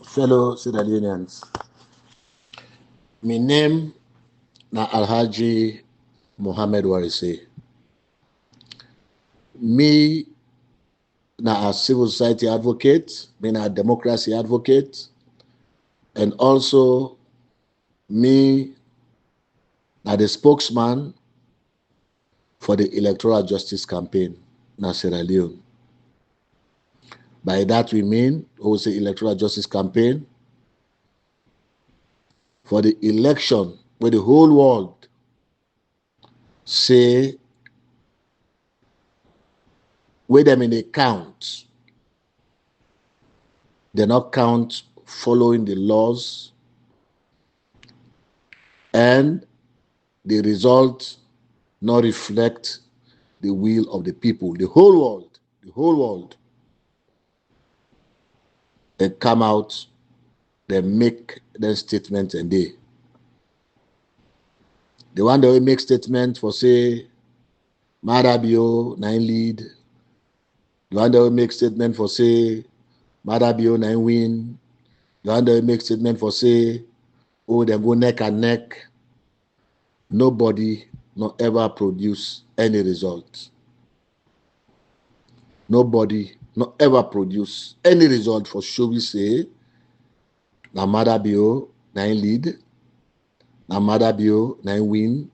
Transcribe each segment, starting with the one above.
fellow Sierra Leoneans. My name na Alhaji Mohamed Warisay. Me na a civil society advocate, me na a democracy advocate, and also me na the spokesman for the Electoral Justice Campaign na Sierra Leone. By that we mean, also Electoral Justice Campaign for the election where the whole world say where them in a count. They not count following the laws, and the result not reflect the will of the people. The whole world, they come out, they make their statement, and the one that will make statement for say Madabio 9 lead, the one that will make statement for say Madabio 9 win, the one that will make statement for say, oh, they go neck and neck. Nobody not ever produce any result. Nobody not ever produce any result for sure. We say na Madabio 9 lead, na Madabio 9 win,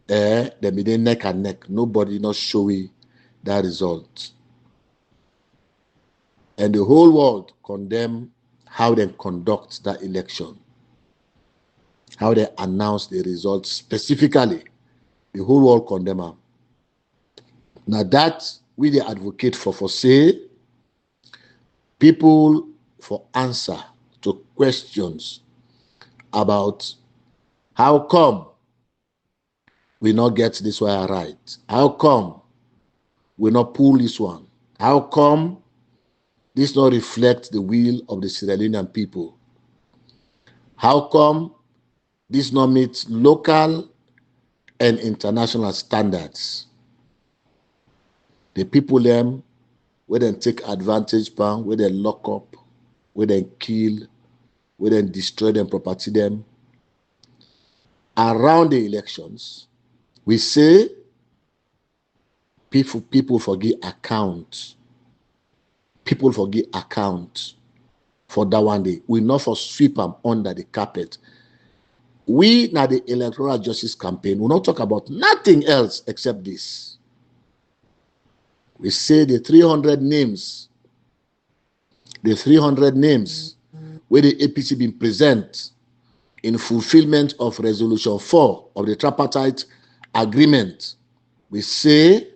they be neck and neck. Nobody not showing that result. And the whole world condemn how they conduct that election, how they announce the results specifically. The whole world condemn them. Now that we they advocate for say people for answer to questions about how come we not get this one right? How come we not pull this one? How come this not reflect the will of the Sierra Leonean people? How come this not meet local and international standards? The people them, where they take advantage pan, where they lock up, where they kill, where they destroy them, property them. Around the elections, we say people forgive account. People forgive account for that one day. We not for sweep them under the carpet. We now the Electoral Justice Campaign will not talk about nothing else except this. We say the 300 names where the APC been present in fulfillment of Resolution 4 of the Tripartite Agreement. We say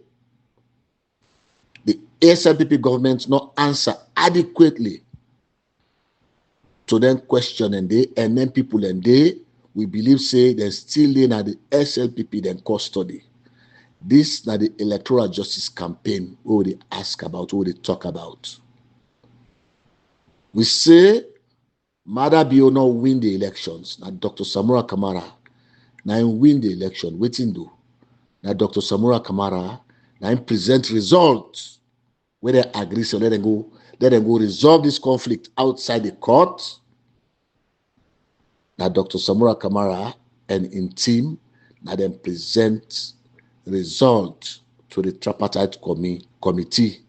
the SLPP government not answer adequately to them question and then people and we believe say they still in at the SLPP then custody. This na the Electoral Justice Campaign where they ask about, where they talk about. We say Madabio not win the elections. Now Dr. Samura Kamara now win the election. Waiting do. Now Dr. Samura Kamara now present results where they agree, so let them go resolve this conflict outside the court. Now Dr. Samura Kamara and in team now then present result to the Tripartite committee,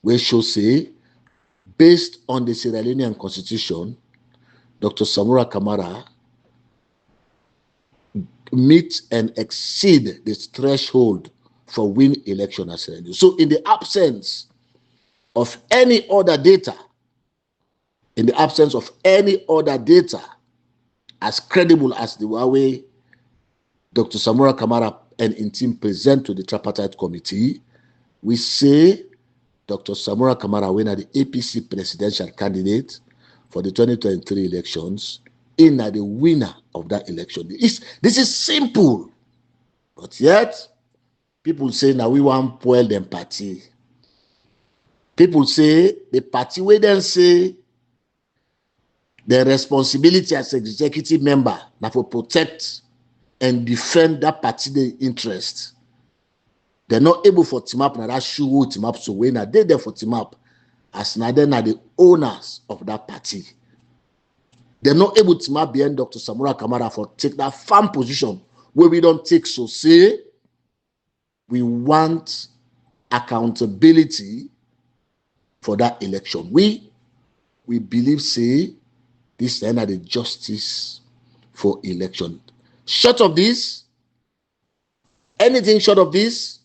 where show say based on the Sierra Leonean constitution, Dr. Samura Kamara meet and exceed the threshold for win election as Sierra Leone. So in the absence of any other data, as credible as the way Dr. Samura Kamara and in team present to the Tripartite committee, we say Dr. Samura Kamara win at the APC presidential candidate for the 2023 elections, in at the winner of that election. This is simple, but yet people say now we want spoil them party. People say the party where then say the responsibility as executive member now for protect and defend that party interest. They're not able for team up now that shoe team up, so when are they there for team up? as neither are the owners of that party. They're not able to map behind Dr. Samura Kamara for take that firm position where we don't take so say we want accountability for that election. We believe say this is the justice for election. Short of this, anything short of this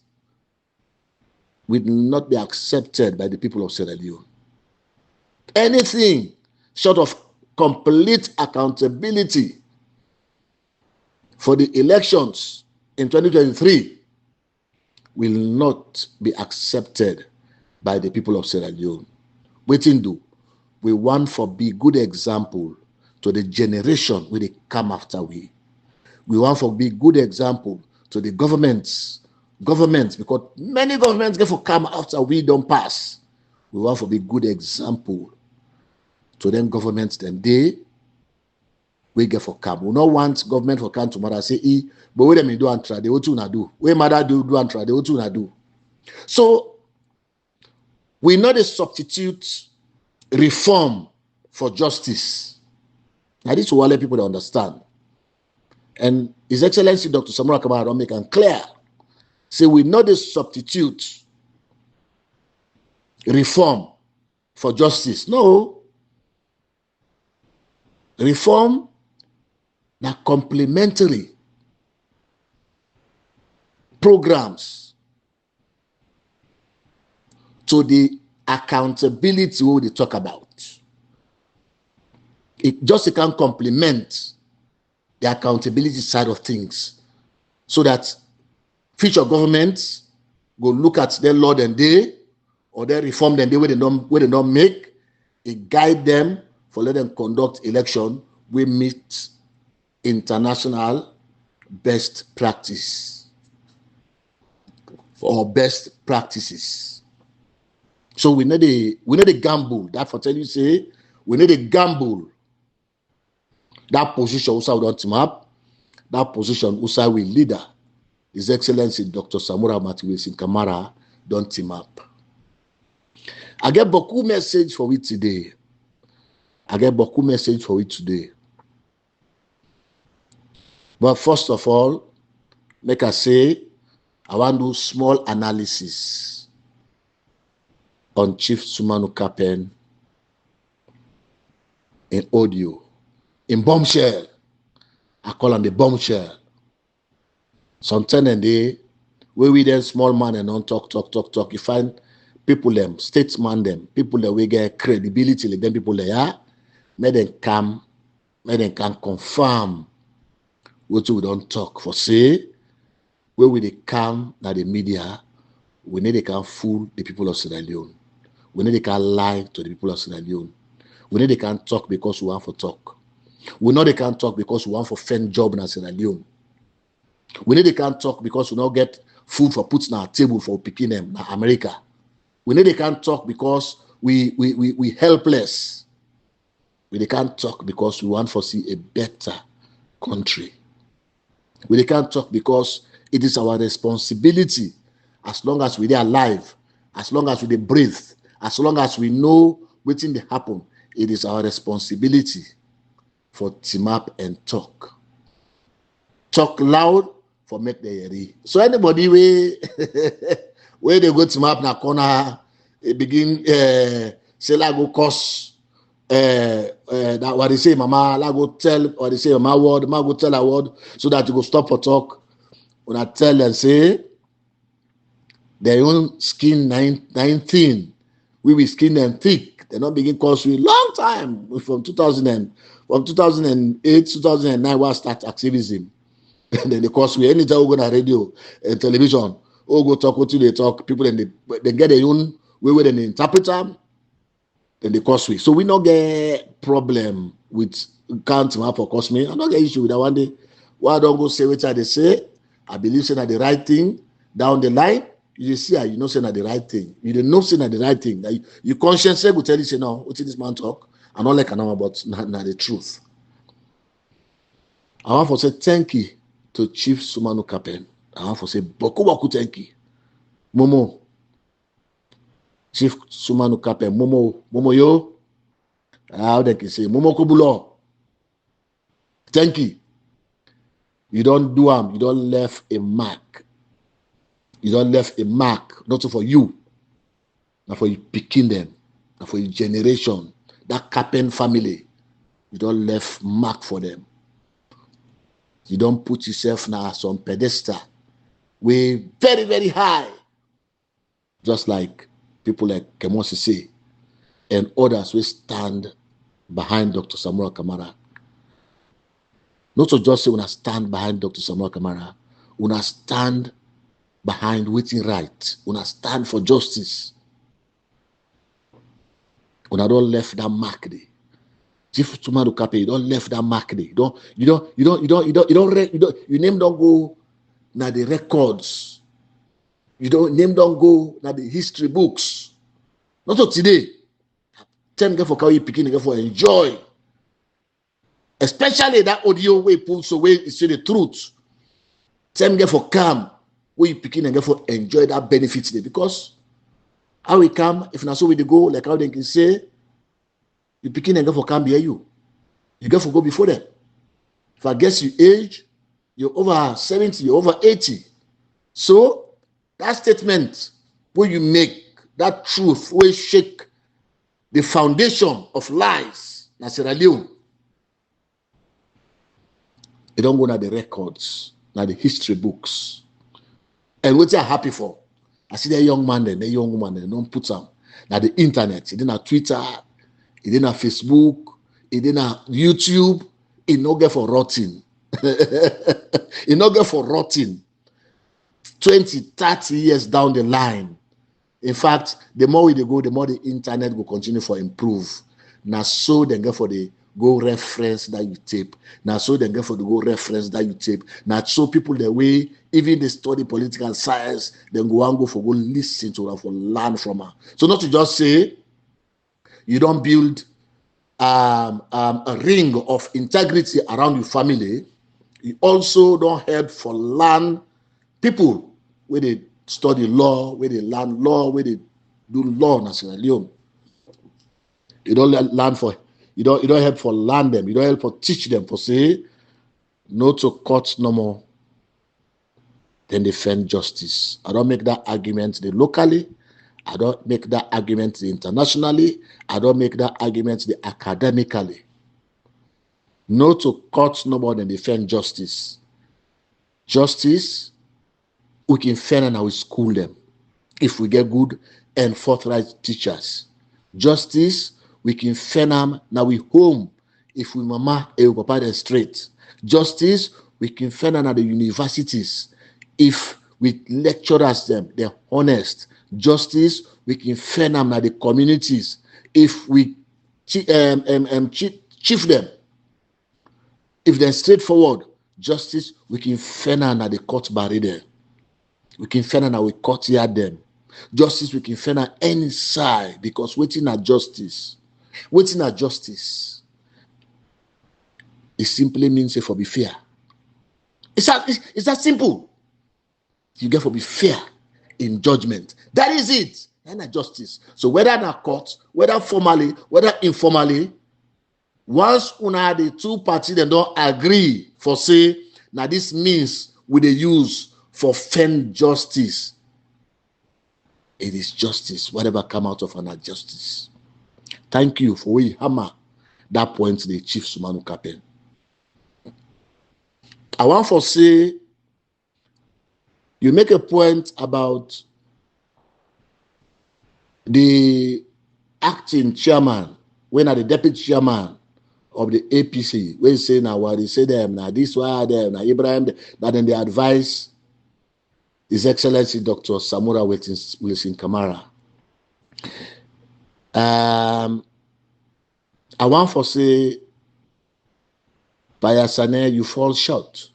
will not be accepted by the people of Sierra Leone. Anything short of complete accountability for the elections in 2023 will not be accepted by the people of Sierra Leone. Waiting do. We want for be good example to the generation where they come after we. We want for be good example to the governments, because many governments get for come after we don't pass. We want for be good example to them governments then we get for come. We don't want government for come tomorrow say, but wait a minute, do and try, they what you do. We mother do and try, they what you do. So we not a substitute reform for justice. Now this will let people to understand. And His Excellency Dr. Samura Kamara don't make it clear. Say we not a substitute reform for justice. No. Reform that complementary programs to the accountability we they talk about. It just can complement the accountability side of things so that future governments go look at their law and they or their reform and they where they don't make it guide them for let them conduct election we meet international best practice or best practices. So we need a gamble. That for tell you say we need a gamble. That position also don't team up. That position also we leader. His Excellency Dr. Samura Warisay Kamara don't team up. I get beaucoup message for you today. But first of all, make I say, I want to do small analysis on Chief Sumano Kapen in audio. In bombshell. I call on the bombshell. Sometimes in the where we then small man and don't talk. You find people them, statesman them, people that we get credibility, then people there, may them can confirm what we don't talk for say where we they come that the media we need they can fool the people of Sierra Leone. We need they can lie to the people of Sierra Leone. We need they can talk because we want for talk. We know they can't talk because we want for fend job in Sierra Leone. We need they can't talk because we not get food for putting our table for picking them in America. We need they can't talk because we helpless. We can't talk because we want to see a better country. We can't talk because it is our responsibility as long as we are alive, as long as we breathe, as long as we know what's in the happen, it is our responsibility for team up and talk. Talk loud for make the hear. So anybody where they go team up na corner, begin say like go cause that what they say mama like go tell or they say mama word, mama go tell a word so that you go stop for talk. When I tell and say their own skin 19, we will skin them thick. They not begin cause we long time from 2008, 2009 we start activism. And then they cause we anytime we go on radio and television, go talk what they talk, people and they get their own way with an interpreter, then they cause we. So we not get problem with counting up for cause me. I not get issue with that one day. Why I don't go say what they say? I believe saying that the right thing down the line. You see, you know saying that the right thing. You don't know saying that the right thing. That you conscience will tell you say no. What did this man talk? I not like another, but not the truth. I want to say thank you to Chief Sumano Kapen. I want to say boku thank you. Momo. Chief Sumano Kapen, Momo yo, how they can say, Momo Kobulo. Thank you. You don't do them, you don't left a mark. You don't left a mark, not for you, not for you picking them, not for your generation, that Kapen family. You don't left mark for them. You don't put yourself now some pedestal way very, very high. Just like people like Kemosi say, and others will stand behind Dr. Samuel Kamara. Not to just say when I stand behind Dr. Samuel Kamara, when I stand behind waiting right, when I stand for justice, when I don't left that mark there. Chief Sumano Kapen, you don't left that mark there. Your name don't go now the records. Your name don't go now the history books. Not to today. Tell me for how you picking for enjoy. Especially that audio way pull so way you say the truth. Tell me for calm where you picking and get for enjoy that benefit today. Because how we come, if not so we go, like how they can say, you picking and get for calm behind you. You get for go before them. If I guess you age, you're over 70, you're over 80. So that statement where you make, that truth where you shake the foundation of lies, na Sierra Leone. They don't go to the records, now the history books. And what they're happy for, I see that young man, then the young woman, they don't put them. Now the internet, it didn't have Twitter, it didn't have Facebook, it didn't have YouTube, it no get for rotting. It no get for rotting. 20, 30 years down the line. In fact, the more we go, the more the internet will continue for improve. Now so they get for the go reference that you tape. Now so they get for the go reference that you tape. Now so people the way, even they study political science, then go and go for go listen to her, for learn from her. So not to just say, you don't build a ring of integrity around your family. You also don't help for learn people where they study law, where they learn law, where they do law in Sierra Leone. You don't learn for, you don't help for learn them, you don't help for teach them for say, no to court no more, then defend justice. I don't make that argument locally, I don't make that argument internationally, I don't make that argument academically. No to court no more than defend justice. Justice, we can defend and we school them if we get good and forthright teachers. Justice, we can defend them now we home if we mama and papa them straight. Justice, we can defend them at the universities if we lecturers them, they're honest. Justice, we can defend them at the communities if we chief them. If they're straightforward, justice, we can defend them at the court barrier. We can defend them at we courtyard them. Justice, we can defend them any side because waiting at justice. Waiting at justice, it simply means for be fair. It's that simple. You get for be fair in judgment. That is it. And a justice. So whether in a court, whether formally, whether informally, once una the two parties they don't agree for say now this means we they use for fend justice. It is justice, whatever come out of an justice. Thank you for we hammer that point to the Chief Sumano Kapen. I want to say you make a point about the acting chairman, when are the deputy chairman of the APC, when say now what they say them, now this why them, now Ibrahim, that then they advise His Excellency Dr. Samura Wilson Kamara. I want to say, by Yansaneh, you fall short.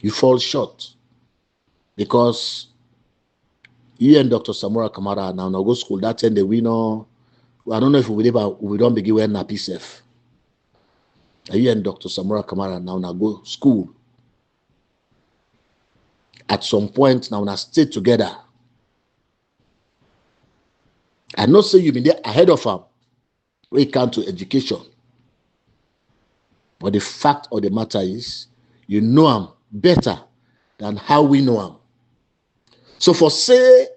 You fall short. Because you and Dr. Samura Kamara now go school, that time we know, I don't know if we don't begin wearing nappy safe. You and Dr. Samura Kamara now go school. At some point now stay together. I know say you been there ahead of him when it comes to education. But the fact of the matter is, you know him better than how we know him. So for say,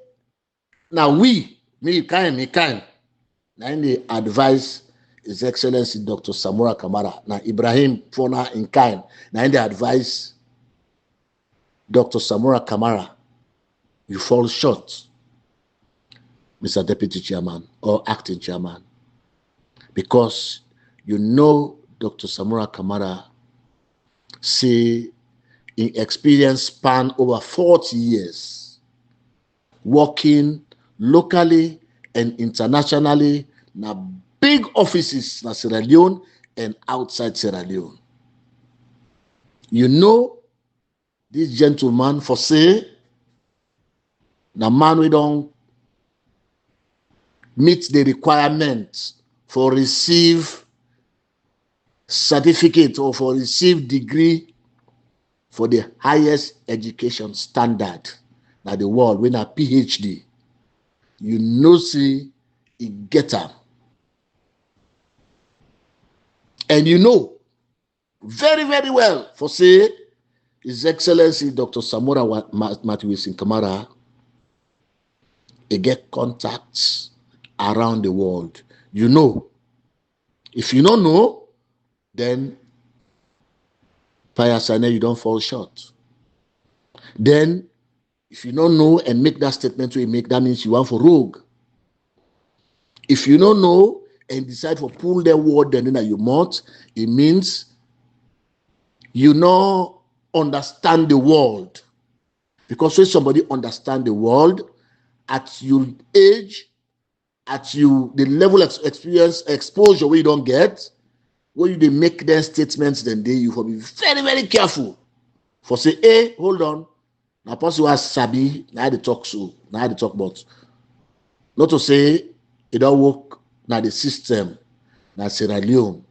now we, me kind, now they advise His Excellency Dr. Samora Kamara, now Ibrahim Fona in kind, now they advise Dr. Samora Kamara, you fall short, Mr. Deputy Chairman or Acting Chairman, because you know Dr. Samora Kamara say in experience span over 40 years, working locally and internationally na big offices na Sierra Leone and outside Sierra Leone. You know this gentleman for say na man we don't meet the requirements for receive certificate or for receive degree for the highest education standard na the world, when a PhD. You know see he get am. And you know very, very well for say His Excellency Dr. Samora Warisay Kamara, he get contacts around the world. You know. If you don't know, then Yansaneh, you don't fall short. Then if you don't know and make that statement we make, that means you want for rogue. If you don't know and decide for pull the word then you mouth, it means you not understand the world. Because when somebody understand the world at your age, at you the level of experience, exposure where you don't get, when you make their statements, then you will be very, very careful. For say, hey, hold on. Now, person was sabi, now they talk so, now they talk about. Not to say it don't work now the system, now Sierra Leone.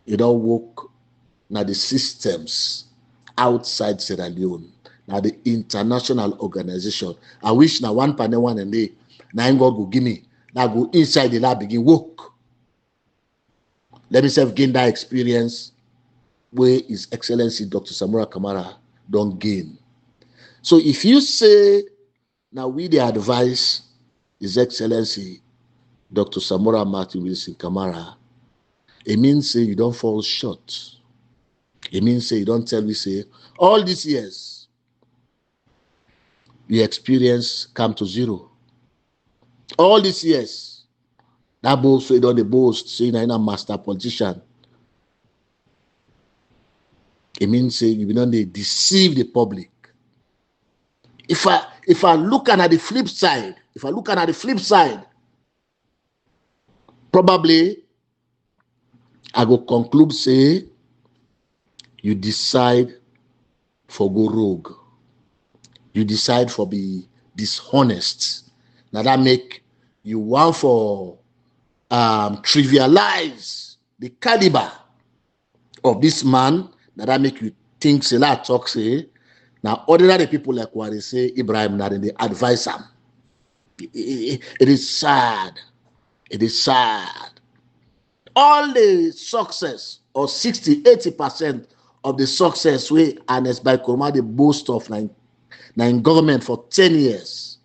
It don't work now the systems outside Sierra Leone. Now the international organization. I wish now one panel one and day, now God go give me. Now go inside the lab begin work. Let me gain that experience where His Excellency Dr. Samora Kamara don't gain. So if you say, now we the advise His Excellency Dr. Samora Warisay Kamara, it means say you don't fall short. It means say you don't tell me say, all these years, your experience come to zero. All these years, that boast, so you don't boast, saying I'm a master politician. It means say you don't deceive the public. If I look at the flip side, probably I go conclude say you decide for go rogue. You decide for be dishonest. Now that make you want for trivialize the caliber of this man. Now that make you think say that talk say. Now, ordinary people like Warisay, Ibrahim, now they advise him. It is sad. It is sad. All the success, or 60-80% of the success we Ernest by Kurma the boast of in government for 10 years,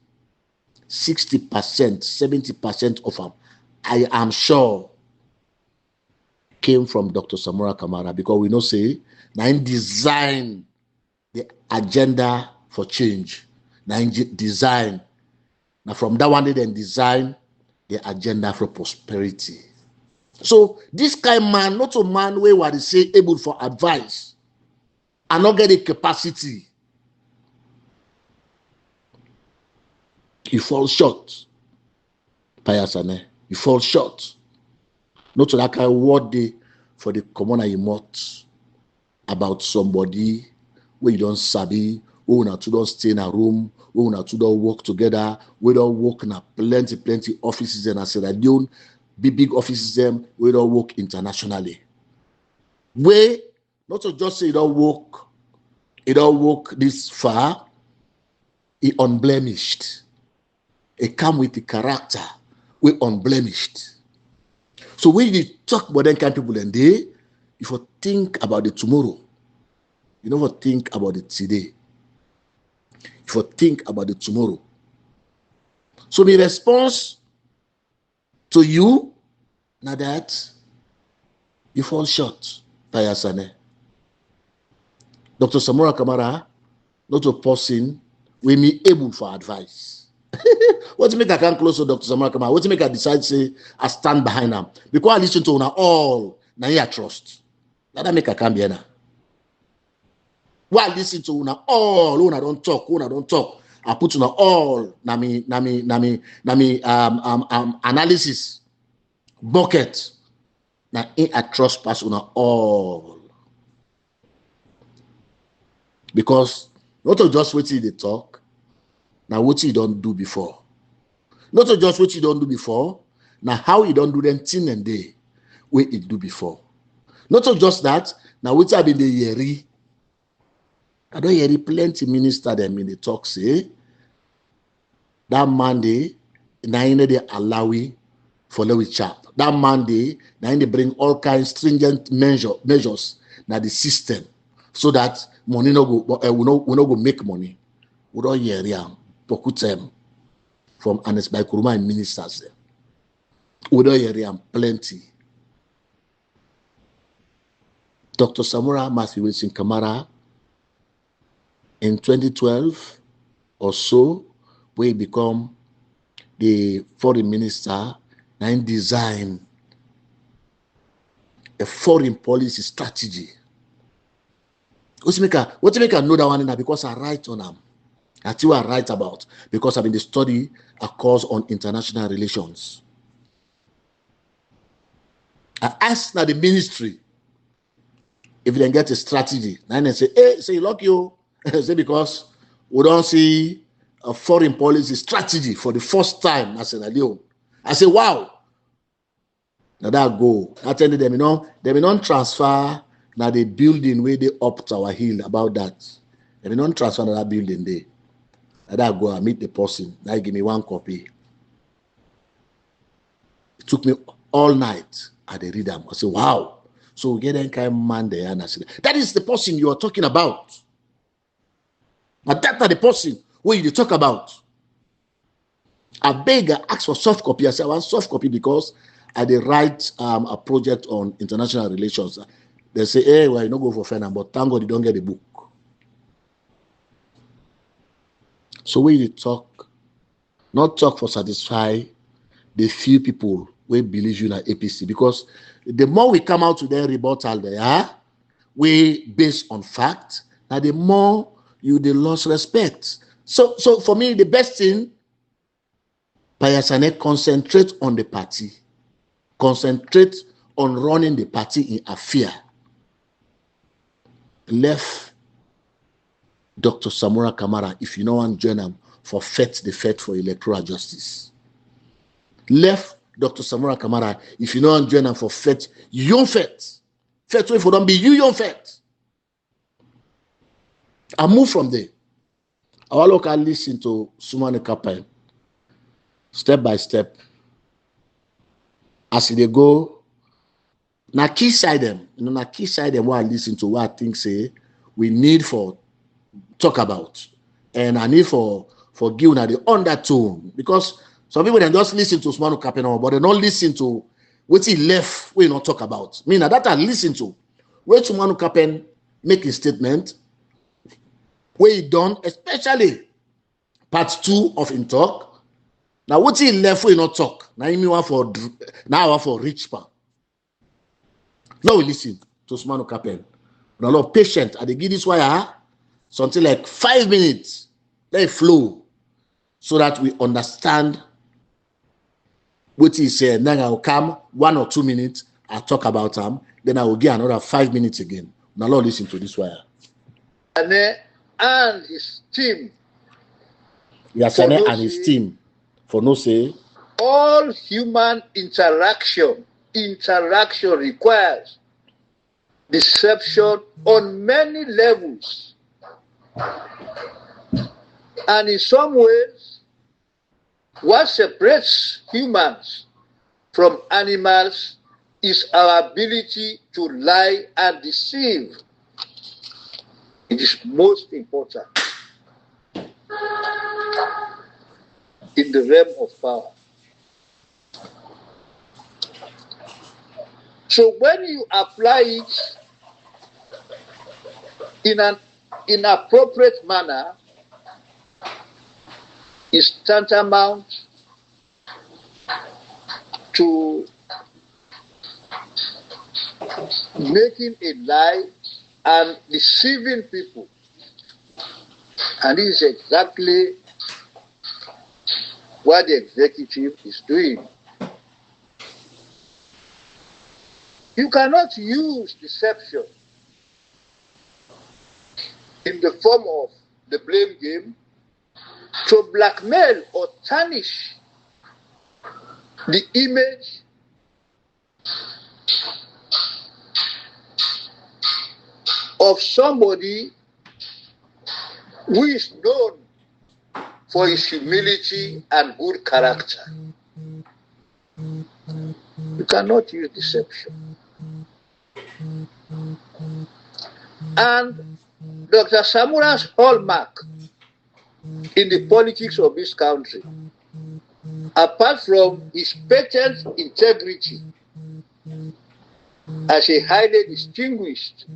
60%, 70% of them, I am sure, came from Dr. Samora Kamara, because we know say, now design the agenda for change. Now design. Now from that one they then design the agenda for prosperity. So this kind of man, not a man where what they say able for advice and not get the capacity. He falls short. Yansaneh, he falls short. Not to that kind of word they for the commoner you mouth about somebody where you don't sabi, who not to don't stay in a room, who not to don't work together, we don't work in a plenty offices in Sierra Leone, big offices them, we don't work internationally. We not to just say it don't work this far, it unblemished. It come with the character, we unblemished. So when you talk about them kind of people and they, if you think about the tomorrow, you never think about the today. If you think about the tomorrow. So my response to you, now that you fall short by Yansaneh. Dr. Samora Kamara, not a person we me able for advice. What to make I can close to Dr. Samora Kamara? What to make I decide say I stand behind him? Because I listen to una all, now I trust. That make I can be now. Why listen to una all, una don't talk, I put una all nami analysis bucket. Now I trust pass una all. Because not just what they talk, now what you don't do before. Not just what you don't do before, now how you don't do them thing and day, what it do before. Not just that, now what I been the year. I don't hear plenty minister them in the talk say that Monday, now they allow we for we chap. That Monday, now they bring all kinds of stringent measures now the system so that money no go we no go make money. We don't hear them pokutem from Anes by Kuruma and ministers there. We don't hear them plenty. Dr. Samora Matthew Wilson Kamara in 2012 or so, we become the foreign minister and design a foreign policy strategy. What make I know that one now? Because I write on them. That's what I write about. Because I've been the study a course on international relations. I asked now the ministry if they get a strategy. And they say, hey, say lock you. Say because we don't see a foreign policy strategy for the first time as an alien. I say, wow. Now that go. I tell them, they may not transfer now the building where they up to our hill about that. They may not transfer that building there. Now that go, I meet the person. Now give me one copy. It took me all night. I read them. I say, wow. So we get that kind of man there. And I say, that is the person you are talking about. But that's not the person where you talk about. I beg, I ask for soft copy. I say, I want soft copy because I did write a project on international relations. They say, hey, well, you don't go for fair, but thank God you don't get the book. So when you talk, not talk for satisfy the few people who believe you in APC, because the more we come out to their rebuttal there, we based on fact, now the more you they lost respect. So for me, the best thing, Yansaneh concentrate on the party, concentrate on running the party in affair. Left Dr. Samora Kamara, if you know one, join them for the Fet for electoral justice. Left Dr. Samora Kamara, if you know one, join them for young Fet way for them be you young Fet. I move from there. I will look and listen to Sumano Kapen step by step. As they go, na key side them, what I listen to, what I think say we need for talk about, and I need for giving the undertone, because some people they just listen to Somanoh Kapen, but they don't listen to what he left. We not talk about. Me now that I listen to where Somanoh Kapen make a statement, where he done, especially part 2 of him talk. Now what he left we not talk. Now he want for rich man. Now we listen to Somanoh Kapen. Now a lot of patient. They give this wire something like 5 minutes. Let it flow so that we understand what he said. Then I will come 1 or 2 minutes. I'll talk about him. Then I will give another 5 minutes again. Now listen to this wire. And his team. Yansaneh and his team. For no say. All human interaction requires deception on many levels. And in some ways, What separates humans from animals is our ability to lie and deceive. It is most important in the realm of power. So when you apply it in an inappropriate manner, it's tantamount to making a lie and deceiving people. And this is exactly what the executive is doing. You cannot use deception in the form of the blame game to blackmail or tarnish the image of somebody who is known for his humility and good character. You cannot use deception. And Dr. Samura's hallmark in the politics of this country, apart from his patent integrity as a highly distinguished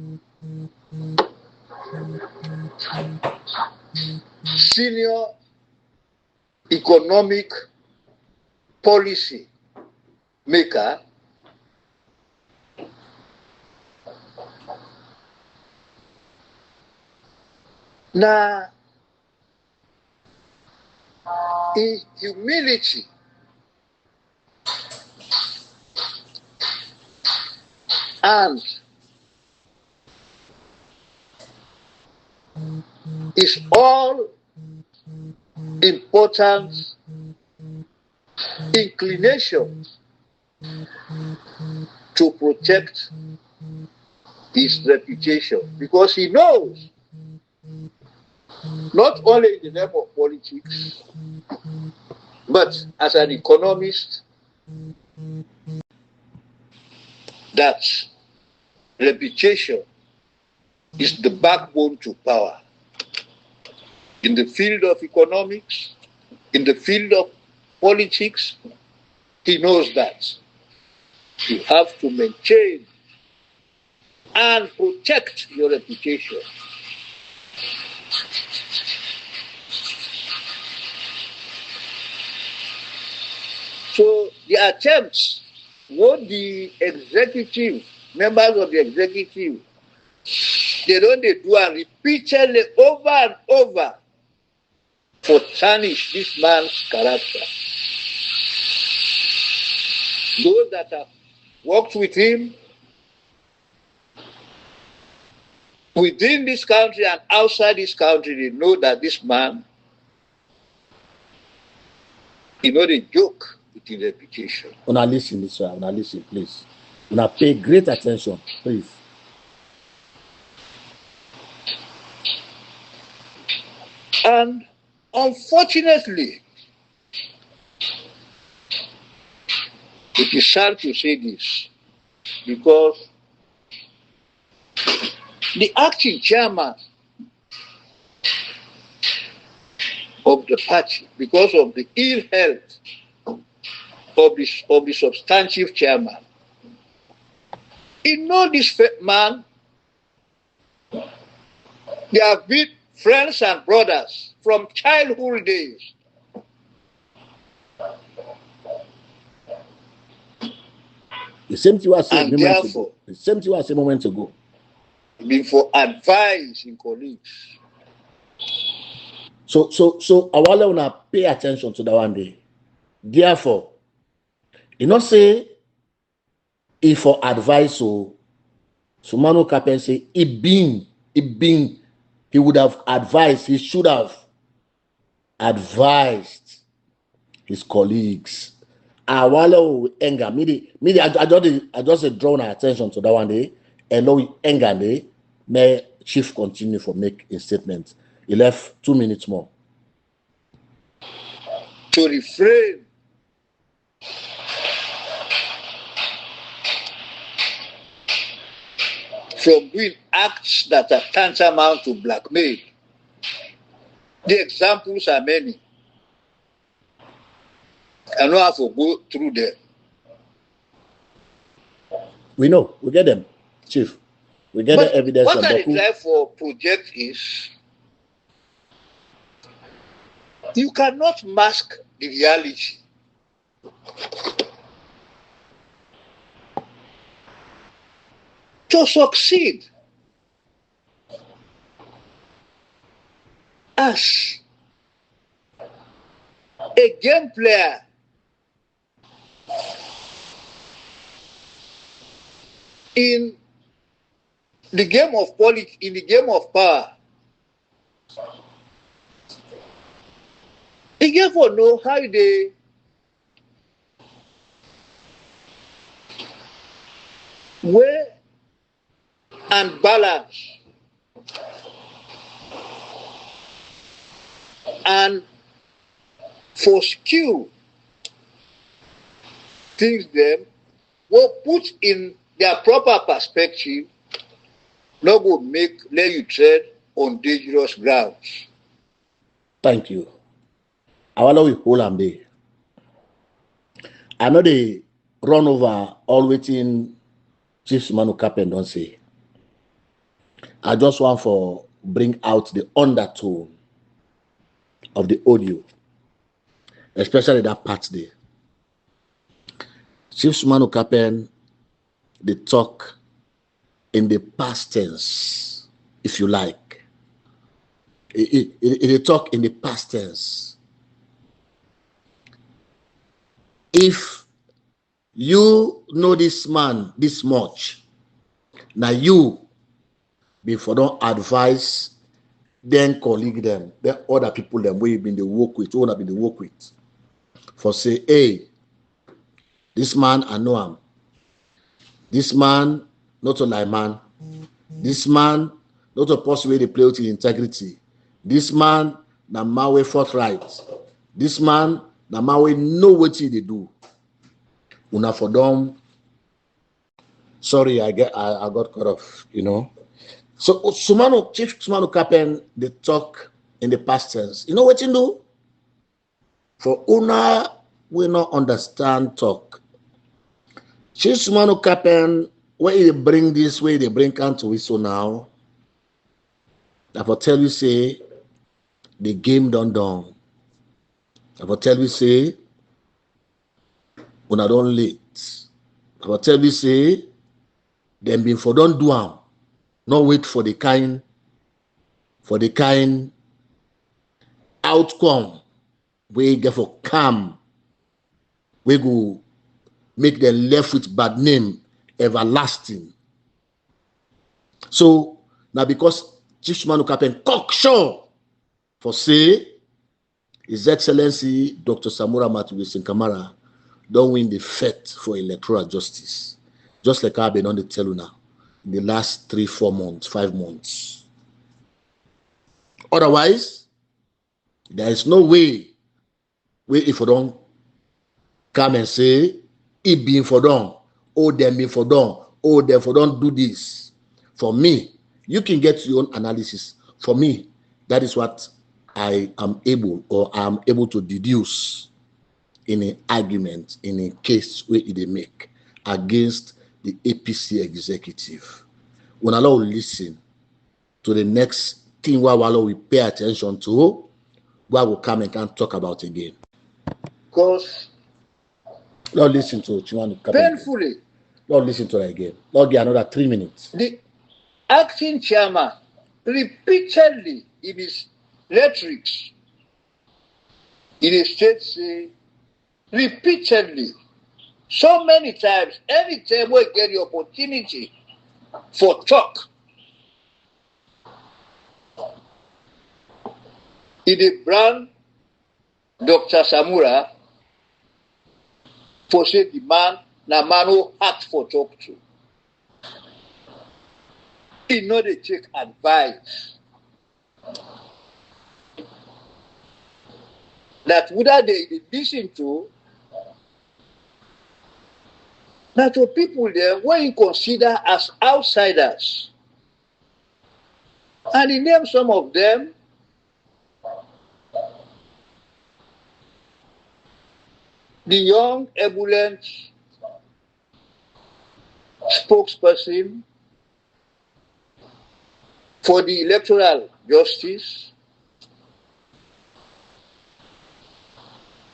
senior economic policy maker, now his humility and is all important inclination to protect his reputation, because he knows not only in the name of politics but as an economist that reputation is the backbone to power. In the field of economics, in the field of politics, he knows that you have to maintain and protect your reputation. So the attempts, what the executive, members of the executive, they do and repeatedly over and over for tarnish this man's character. Those that have worked with him within this country and outside this country, they know that this man is not a joke with his reputation. Una listen, this one. Una listen, please. Una pay great attention, please. And unfortunately, it is sad to say this, because the acting chairman of the party, because of the ill health of the substantive chairman, he knows this man. They have been friends and brothers from childhood days. The same thing was said moments ago. The same thing was said moments ago. Before advice in colleagues. So I want to pay attention to that one day. Therefore, you know, say if for advice, so Sumano Kapen say he would have advised, he should have advised his colleagues. I just drawn our attention to that one day, and now anger day, may chief continue for make a statement. He left 2 minutes more. to refrain from doing acts that are tantamount to blackmail. The examples are many. I don't have to go through them. We know, we get them, Chief. We get the evidence. What I try for project is you cannot mask the reality. To succeed as a game player in the game of politics, in the game of power, you therefore know how they weigh and balance and for skill things them will put in their proper perspective, not go let you tread on dangerous grounds. Thank you. I want to hold and be. I know they run over all waiting Chief Sumano Kapen don't say. I just want for bring out the undertone of the audio, especially that part there. Chief Sumano Kapen, they talk in the past tense, if you like. They talk in the past tense. If you know this man this much, now you before don't advise, then colleague them, then other people them where you been the work with, who have been the work with, for say, hey, this man I know him. This man not a lie man. This man not a person where they play with integrity. This man na man way forthright. This man na man way know what they do. Una for them. Sorry, I got cut off, you know. So Chief Sumano Kapen, they talk in the past tense. You know what you do? For Una, we not understand talk. Chief Sumano Kapen, where they bring this way, they bring to so now. I will tell you, say, the game done. I will tell you, say, Una don't late. I will tell you, say, them before don't do am. Not wait for the kind outcome we get for calm. We go make them left with bad name everlasting. So now because Chief Sumano Kapen cocksure for say His Excellency Dr. Samura Matuwesen Kamara don't win the Sept for electoral justice. Just like I've been on the tell you now. In the last 3, 4 months, 5 months. Otherwise, there is no way if you don't come and say, it being for them, oh, them being for them, oh, therefore don't do this. For me, you can get your own analysis. For me, that is what I am able to deduce in an argument, in a case where they make against the APC executive. When Allah will listen to the next thing where Allah will pay attention to, where will come and can talk about again. Because Lord, listen to Chiwanu Kapen. painfully, Lord, listen to that again. Lord, give another 3 minutes. the acting chairman repeatedly in his rhetorics in a state say repeatedly so many times, anytime we get the opportunity for talk, in the brand Dr. Samura for say the man na man who act for talk to. He know they take advice. that whether they listen to, that your people there, when you consider as outsiders, and he named some of them, the young, ebullient spokesperson for the Electoral Justice,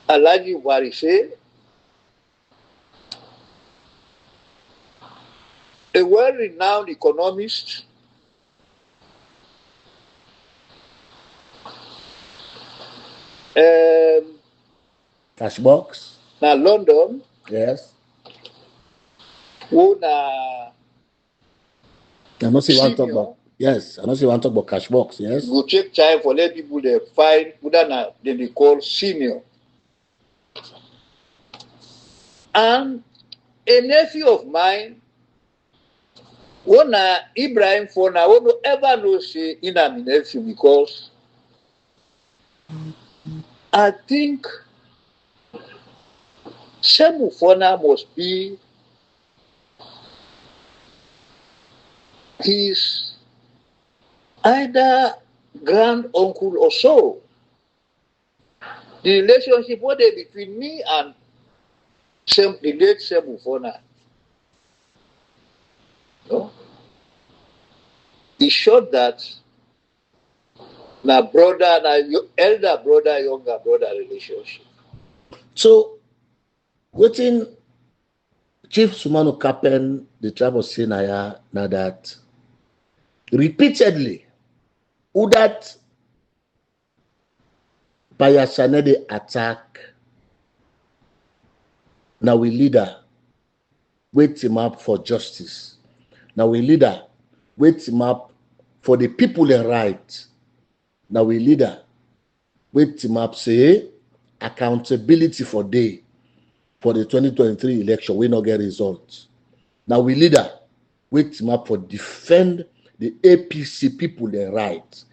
Alhaji Warisay, a well-renowned economist, Cashbox. na London, Yes. who na I know see one talk senior, about. Yes, I know see one talk about Cashbox. Yes. go take time for let people they find whether na they call senior. And a nephew of mine, one na Ibrahim Fona, who no ever know say in a nephew, because I think Semu Fona must be his either grand uncle or so. The relationship what they between me and the late Semu Fona, no? He showed that na brother, na elder brother, younger brother relationship. So, within Chief Sumano Kapen, the tribe of Sinaya, now that repeatedly, who that by Yansaneh attack, now we leader, wait him up for justice. Now we leader, wait him up for the people in right. Now we leader, wait him up, say accountability for day for the 2023 election, we not get results. Now we leader, wait him up for defend the APC people in right.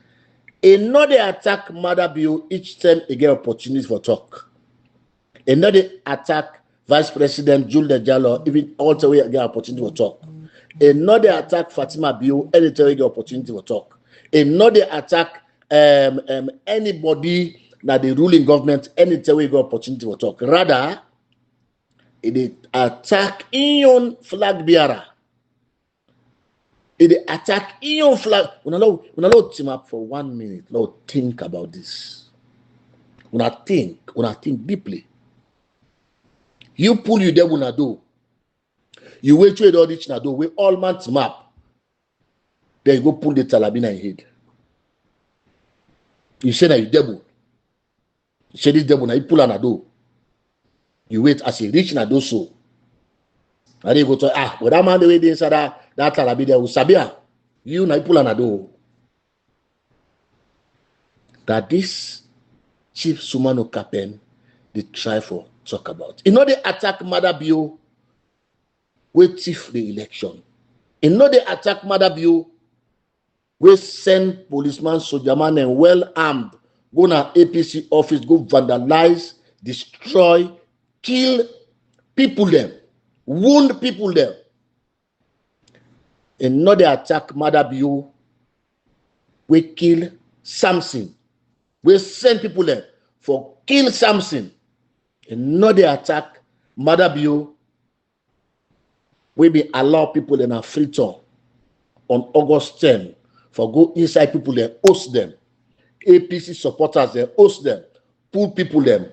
Another attack Mother Bill each time they get opportunity for talk. Another attack Vice President Julia Jallo, even all the way get opportunity for talk. Another attack Fatima Bill, anytime we get opportunity for talk. Another attack anybody that the ruling government, anytime we get opportunity for talk. Rather, it attack Ion flag bearer. It attack Ion flag. When I team up for 1 minute, now think about this. When I think deeply. You pull you there when I do. You wait to all this do. We all man team up. Then you go pull the talabina in head. You say that you devil. You say this devil now you pull an do. You wait as you reach na do so. And then you go to but that man the way they inside that talabi there will sabia. You na you pull an do. That this Chief Sumano Kapen they try for talk about. You know they attack Mother Bio, we thief the election. You know they attack Mother Bio, we send policeman, soldier man and well armed, go na APC office, go vandalize, destroy, kill people them, wound people them. You know they attack Mother Bio, we kill Samson. We send people there for kill Samson. And not the attack Mother Bio. We be allow people in a free tour on August 10 for go inside people there, host them. APC supporters there, host them, pull people them,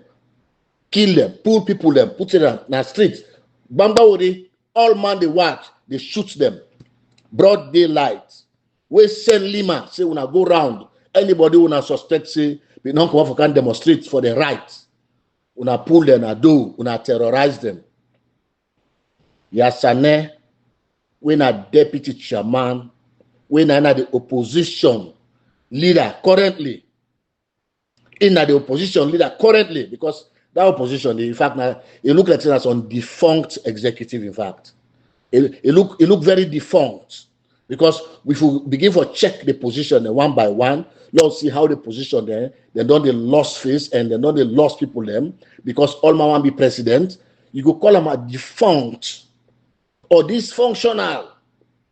kill them, pull people them, put it in the street. Bamba Wodi, all man they watch, they shoot them. Broad daylight. We send Lima, say when I go round, anybody when I suspect say we don't come up can demonstrate for the right. When I pull them, I do, when I terrorize them. Yansaneh, when a deputy chairman, when I the opposition leader currently, because that opposition, in fact, now it look like it's on defunct executive. In fact, it look very defunct. Because if we begin to check the position one by one, let's see how the position there, then don't they lost face and then don't they lost people them, because all man want be president, you go call them a defunct or dysfunctional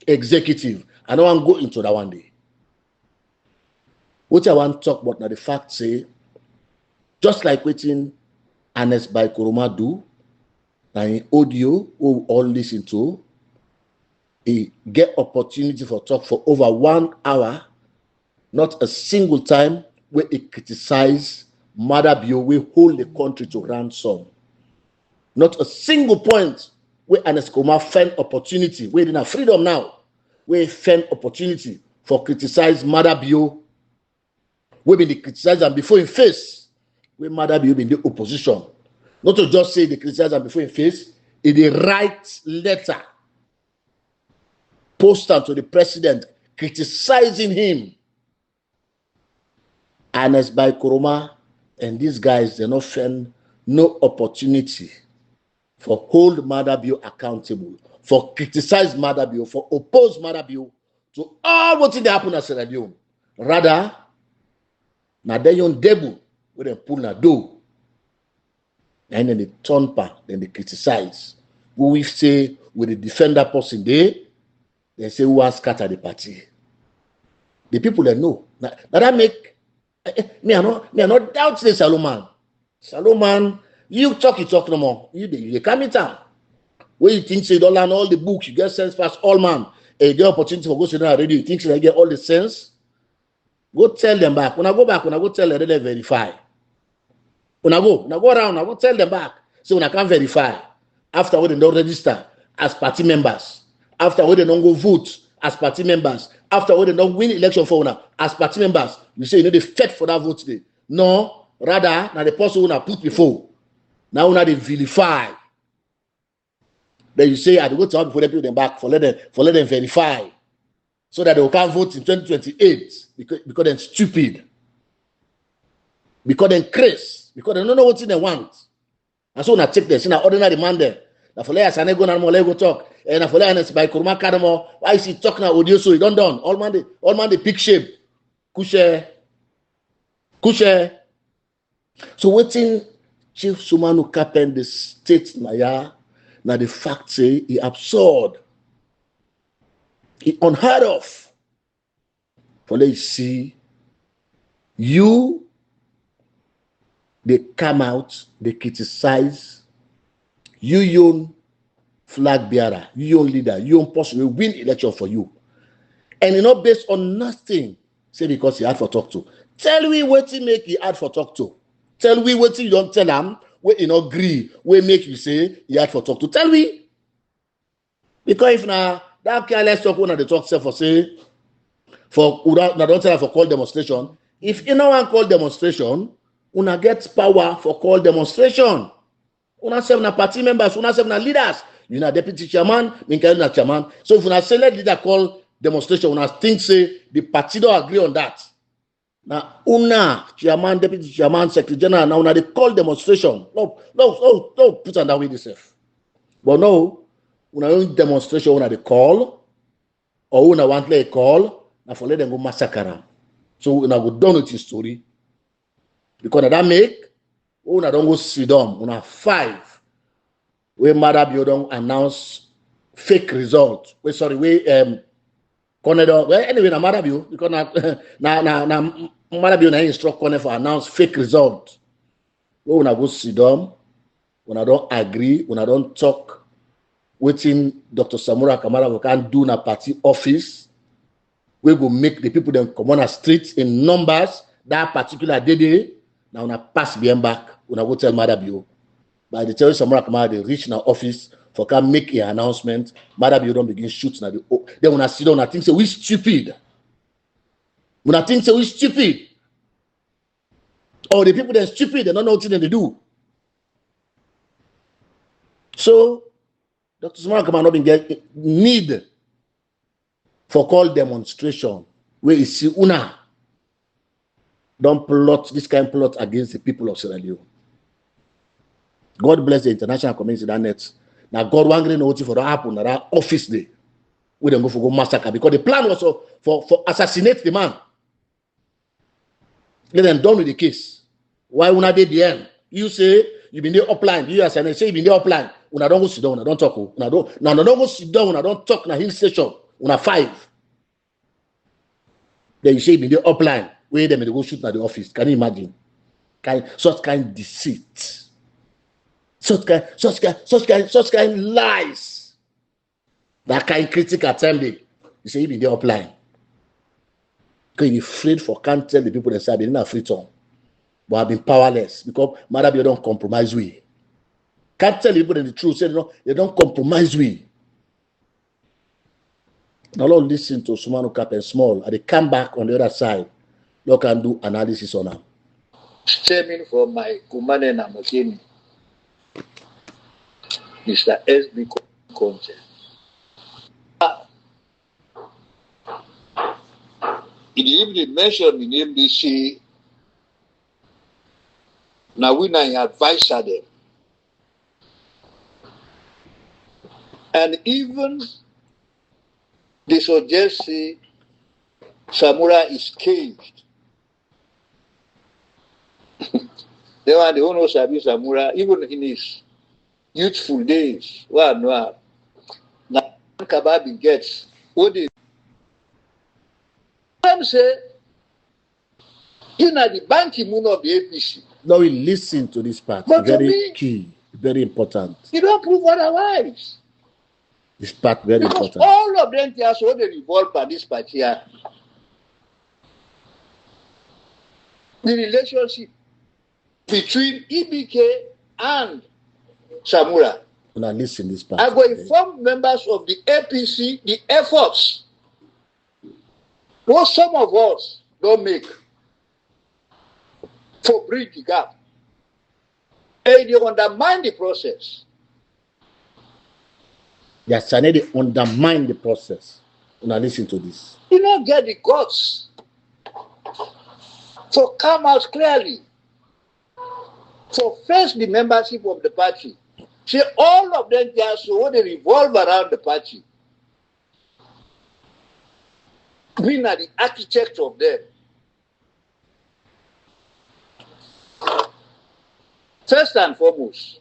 executive. I don't want to go into that one day. What I want to talk about now, the fact say, just like waiting Ernest by Koroma do, and audio we all listen to, he get opportunity for talk for over 1 hour, not a single time where he criticize Madabio, we hold the country to ransom. Not a single point where Ernest Koroma find opportunity, where in a freedom now, where he find opportunity for criticize Madabio, where they criticize them before in face, where Madabio in the opposition. Not to just say they criticize them before in face, in the right letter, poster to the president, criticizing him. Ernest by Koroma and these guys, they not find no opportunity for hold Madabio accountable, for criticize Madabio, for oppose Madabio to all what they happen at Sierra Leone. Rather, na they yon debu where they pull na do, and then they turn pa, then they criticize. We say with the defender person there, they say who has scattered the party. The people that know. Now that make me I not doubt the Solomon. Solomon, you talk no more. You come in town. Where you think say you don't learn all the books, you get sense past all man. And you get opportunity for go sit down already. You think you get all the sense. Go tell them back. When I go back, when I go tell them, they verify. When I go around, I go tell them back. So when I can't verify, after when they don't register as party members, after when they don't go vote as party members, after when they don't win election for una as party members, you say you know they fed for that vote today. No, rather now the person who put before. Now they vilify. Then you say I go to before they put them back for let them verify, so that they can't vote in 2028 because they're stupid, because they're crazy, because they don't know what they want. And so when I take this, in an ordinary man there, now for Yansaneh go now more go talk, and for Ernest by Koroma Kadamo, why is he talking now audio so he don't done all man the pick shape, kushe. So waiting Chief Sumano Kapen the state now the fact say he absurd, he unheard of. For let's see you, they come out, they criticize you, your flag bearer, you, your leader, you, your person will win election for you, and you know based on nothing. Say because he had for talk to. Tell me what he make he had for talk to. Tell me what you don't tell him. We you know agree. We make you say he had for talk to. Tell me, because if now that careless talk when they talk self for say for don't tell her for call demonstration. If you know one call demonstration, una get power for call demonstration. Una serve na party members, una serve na leaders. You na deputy chairman, me can na chairman. So if una select leader call demonstration, una think say the party don't agree on that. Now una chairman, deputy chairman, secretary general, now una they call demonstration. No, put on that way yourself. But no, una own demonstration una they call, or una want a call, now for let them go massacre. So una go done with your story. Because that make una don't go sit down, una 5. Where Madabio don't announce fake result. Corner well anyway na Madabio because na Madabio na instruct corner for announce fake result. We una go sit down, una don't agree, una don't talk. Waiting Dr. Samura Kamara can do na party office. We go make the people them come on a street in numbers that particular day. Now una pass behind back, una go tell Madabio. By the time Samura Kamara they reach na office for can make an announcement, Madabio don't begin shooting at the then when I sit down, I think say we stupid. When I think say we stupid. Or the people that are stupid, they don't know what they do. So Dr. Somanoh Kapen not been get need for call demonstration where you see una don't plot this kind of plot against the people of Sierra Leone. God bless the international community that net. Now God wangling know what for that happen at that office day. We don't go for go massacre because the plan was for assassinate the man. Let them done with the case. Why una dey the end? You say you been there upline. You Yansaneh say you been there upline. Una don't go sit down. Una don't talk. Una don't. Now don't go sit down. Una don't talk. Na hill station. Una 5. Then you say you been there upline. Where them they go shoot at the office? Can you imagine? Such kind deceit. Such kind lies. That kind critical assembly. You say you been there upline. Because you're afraid for can't tell the people that say I've been afraid to. But I've been powerless because mother you don't compromise with. Can't tell people the truth. Say no, they don't compromise with. Now Lord listen to Sumano Kapen small. And they come back on the other side. Lord can do analysis on them. Stemming from my Kumane Namokini, Mr. SB content. In the evening mentioned in MDC, now we now advise them. And even they suggest say Samura is caged. They were the owners of Samura, even in his youthful days. Now Kababi gets what they say, you know, the banking moon of the APC. Now we listen to this part. But very key, very important. You don't prove otherwise. This part very because important. All of them are so they revolve by this part here. The relationship between EBK and Samura. Now listen this part. I go inform members of the APC the efforts what some of us don't make to bridge the gap. And they undermine the process. Yansaneh, they undermine the process. Now listen to this. You don't get the guts to come out clearly, to face the membership of the party. See, all of them just so they revolve around the party. We are the architect of them. First and foremost,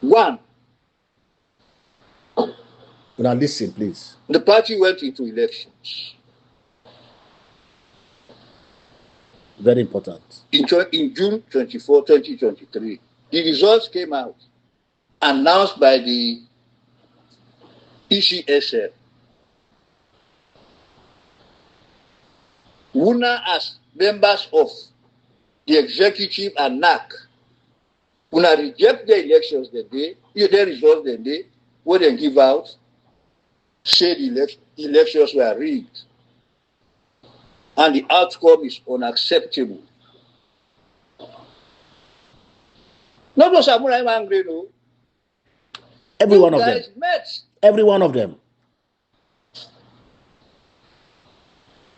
one. Now listen, please. The party went into elections. Very important. In June 24, 2023, the results came out, announced by the ECSL. Una as members of the executive and NAC, Una reject the elections the day, the results the day, what they give out, say the elections were rigged. And the outcome is unacceptable. Not just Samura angry, no. Every one of them. Every one of them.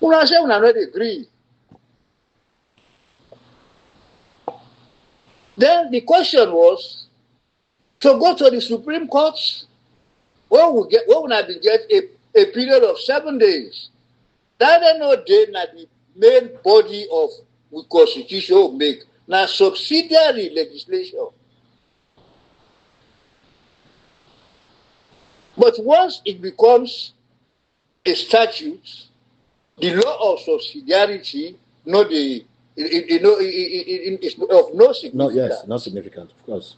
Una say una not agree. Then the question was to go to the Supreme Court. Where we get a period of 7 days. That is no day na the main body of the constitution make na subsidiary legislation. But once it becomes a statute, the law of subsidiarity, it's of no significance. No, yes, not significant, of course.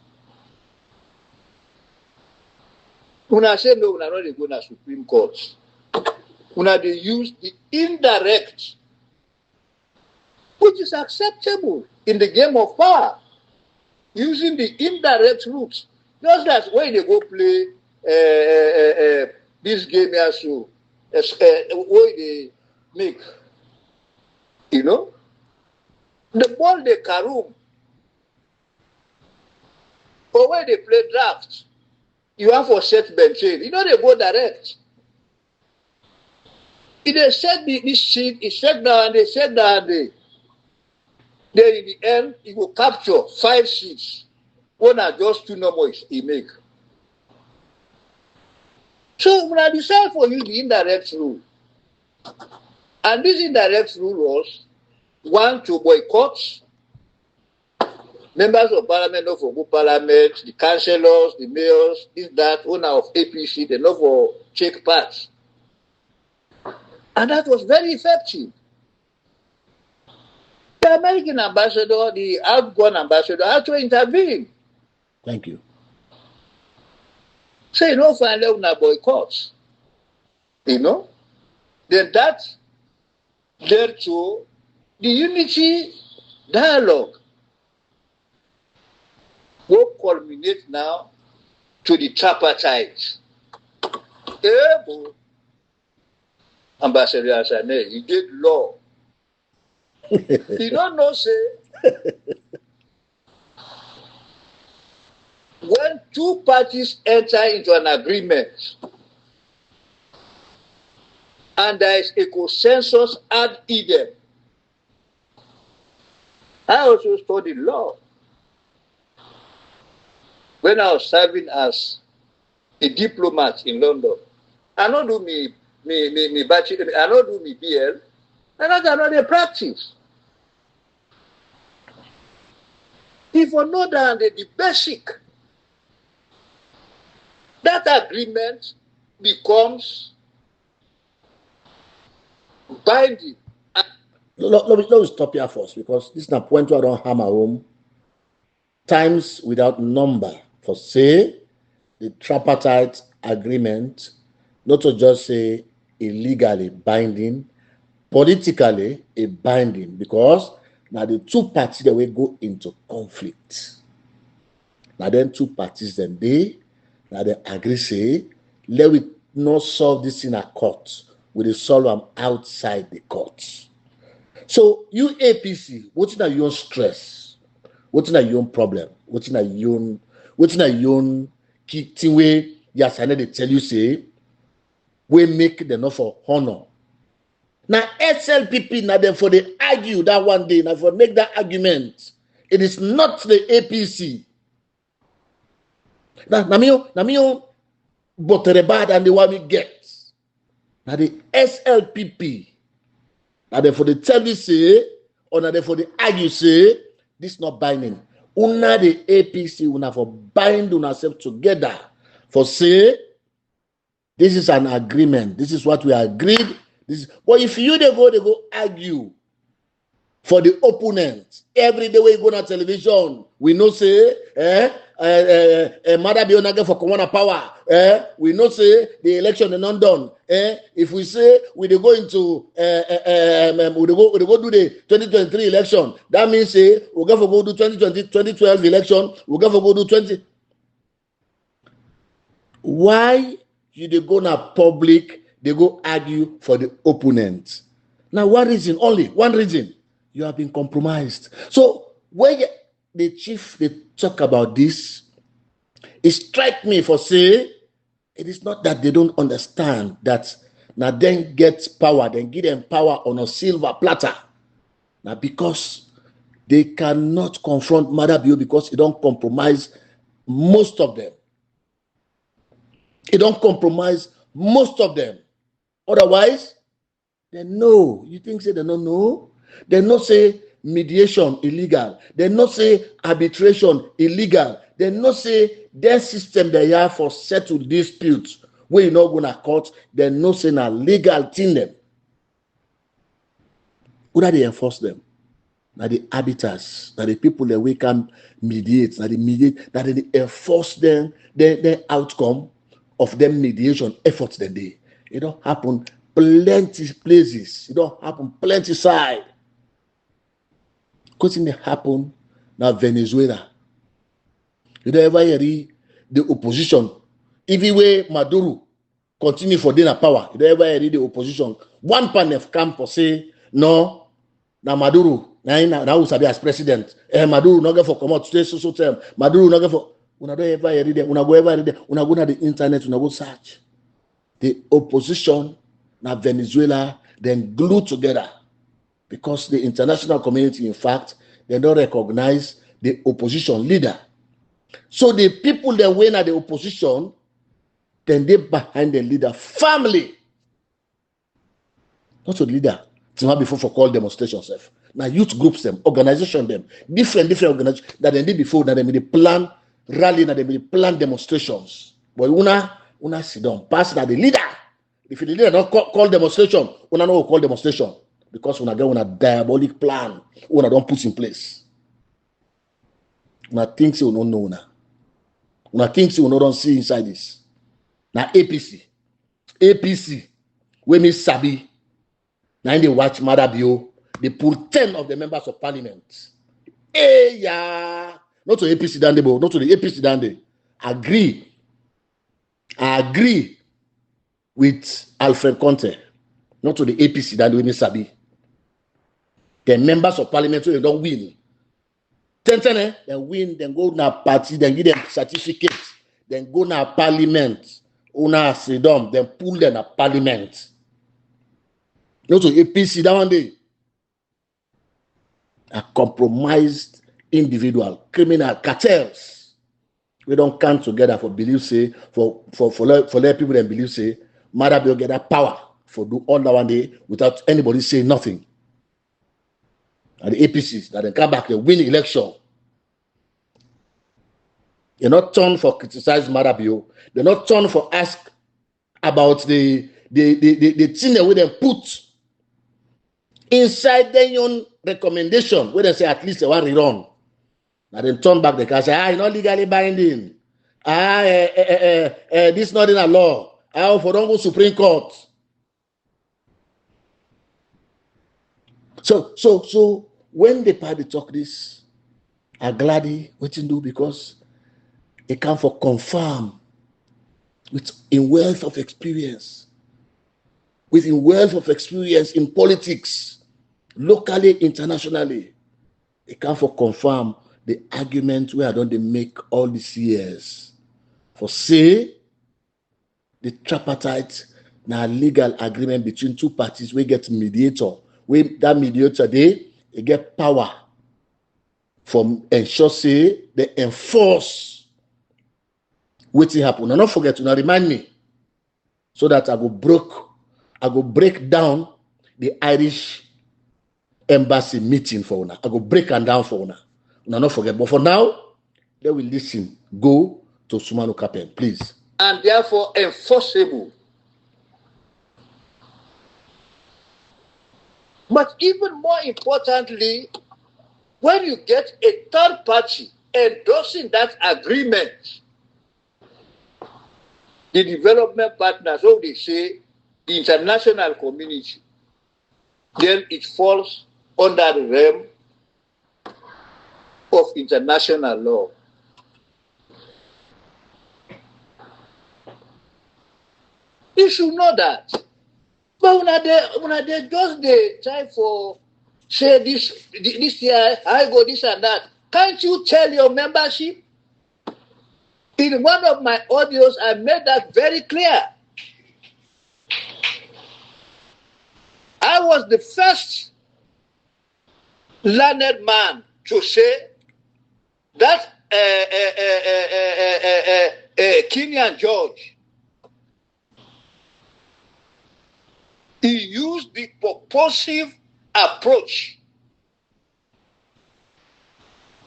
Una say no, una not go to Supreme Court. Una they use the indirect, which is acceptable in the game of power, using the indirect route. Just as when they go play this game here, so what they make, you know, the ball they caroom, or when they play draft, you have for set bench, you know they go direct. If they set this seat, it set down, they set down, then in the end, it will capture 5 seats one are just two numbers he make. So when I decide for you the indirect rule, and this indirect rule was one to boycott members of parliament, not for good parliament, the councillors, the mayors, this, that, owner of APC, they not for take part. And that was very effective. The American ambassador, the outgoing ambassador, had to intervene. Thank you. So, finally, una boycott. Then that led to the unity dialogue. What culminate now to the Tripartite. Ambassador Yansaneh, he did law. He don't know, say, when two parties enter into an agreement and there is a consensus ad idem, I also studied law. When I was serving as a diplomat in London, I don't do me bachelor, I don't do me BL, and I cannot a practice. If you know that the basic, that agreement becomes binding. Let me stop here first, because this is a point where I don't hammer home. Times without number for say the tripartite agreement, not to just say illegally binding, politically a binding, because now the two parties that will go into conflict. Now then two parties then they agree say, let we not solve this in a court, we will solve them outside the court. So you APC, what's not your stress? What's not your problem? What's not your thing where Yansaneh they tell you say we make the enough for honor. Now SLPP now then for they argue that one day, now for make that argument, it is not the APC. Now but the bad and the one we get. Now the SLPP. Now then for the tell you say, or now then for the argue say, this not binding. Una the APC una for bind ourselves together for say this is an agreement. This is what we agreed. But if you they go argue for the opponent every day we go on television, we know say Mother Bionage for Common Power. We know say the election is not done. If we say we go into we go do the 2023 election, that means say we go do 2012 election, we go do 20. Why you they go na public? They go argue for the opponent. Now, one reason, only one reason, you have been compromised. So when the chief they talk about this, it strike me for say it is not that they don't understand that now then get power, then give them power on a silver platter. Now because they cannot confront Mother Bio because it don't compromise most of them. It don't compromise most of them. Otherwise, they know. You think say they don't know? They not say mediation illegal. They not say arbitration illegal. They not say their system they have for settle disputes where you're not gonna court. They not say na legal thing them. Who do they enforce them? Now the arbiters, now the people that we can mediate, now they enforce them the outcome of them mediation efforts that day. It don't happen plenty places. It don't happen plenty side. Because it happen now Venezuela. You don't ever hear the opposition. Even way Maduro continue for dinner power. You don't ever hear the opposition. One panel come for say no. Now Maduro now who sabi as president. Maduro not get for come out today so term. Maduro not get for. Una don't ever hear it. Una go ever read it. Una go na the internet. Una go search. The opposition, now Venezuela, then glued together because the international community, in fact, they don't recognize the opposition leader. So the people that win at the opposition, then they behind the leader family. Not the leader. It's not before for call demonstrations. Now youth groups them, organization them, different organizations that they did before that they made plan rally, that they made plan demonstrations. But una sit down, pass that the leader. If the leader not call demonstration, una no call demonstration because una get una diabolic plan, una don't put in place. Una think you don't know now. Una think you don't see inside this. Now APC, we me sabi. Now they watch Marabio, they pull 10 of the members of parliament. Hey, yeah. Not to APC Dande, but not to the APC Dande. I agree with Alfred Conte. Not to the APC Dande, we me sabi. The members of parliament, they don't win. 10, they win, then go na party, then give them certificates, then go na parliament, una freedom, then pull them na parliament. Not to APC that one day. A compromised individual, criminal cartels. We don't come together for believe say, for let people then believe say, Marabio get that power for do all that one day without anybody saying nothing. And the APCs that they come back, they win the election. They're not turned for criticize Marabio. They're not turned for ask about the thing that we then put inside their own recommendation, where they say at least they want to rerun. Now then turn back the car say, it's not legally binding. This is not in a law. For don't go Supreme Court. So when the party talk this, I'm glad what you do because it come for confirm with in wealth of experience. With in wealth of experience in politics, locally, internationally, it can for confirm the argument where I don't make all these years. For say, the tripartite now legal agreement between two parties, we get mediator. We that mediator they get power from ensure say they enforce what happen. Now not forget to now remind me so that I go break down the Irish embassy meeting for una. I go break them down for una. Una not forget. But for now, they will listen. Go to Sumano Kapen, please. And therefore enforceable. But even more importantly, when you get a third party endorsing that agreement, the development partners, so they say, the international community, then it falls under the realm of international law. You should know that. But when they just the time for say this year, I go this and that. Can't you tell your membership? In one of my audios, I made that very clear. I was the first learned man to say that Kenyan judge, he used the purposive approach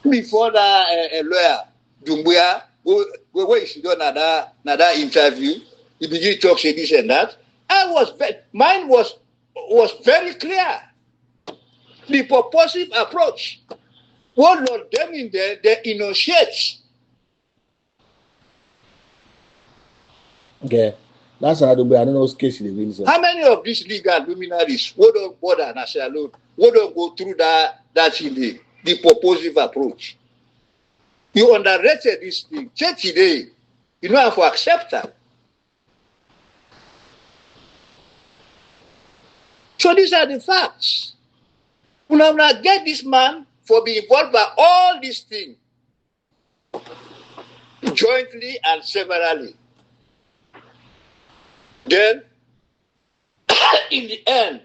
before the lawyer, Dumbuya, where he should do another interview. He began to talk, say this and that. Mine was very clear. The purposive approach. What Lord them in there, they initiate. Okay. That's how I don't know case in the win. How many of these legal luminaries who don't bother national alone, who don't go through that in the purposive approach? You underrated this thing. Check today. You don't have to accept that. So these are the facts. We now get this man for being involved by all these things, jointly and severally. Then, in the end,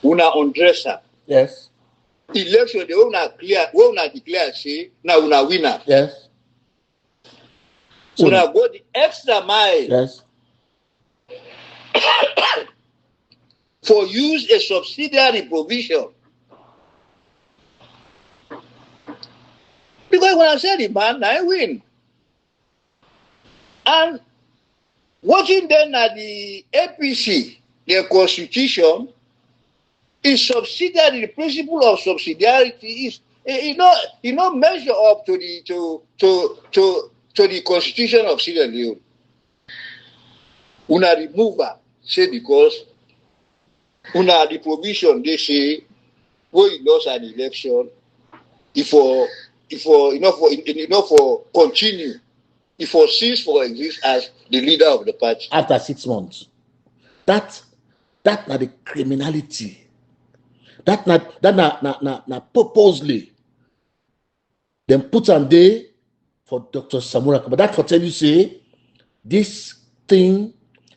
una undress her. Yes. election they wanna clear, we wanna declare say now una winner. Yes. So una go the extra mile. Yes. For use a subsidiary provision. Because when I said the man, I win. And watching then at the APC, their constitution is subsidiary. The principle of subsidiarity is measure up to the constitution of Sierra Leone. Una remove her, say because una the provision they say when you lost an election, if for continue, if for cease for exist as the leader of the party after 6 months. That not the criminality. That not purposely. Then put on day for Dr. Samura Kapen. But that for tell you say this thing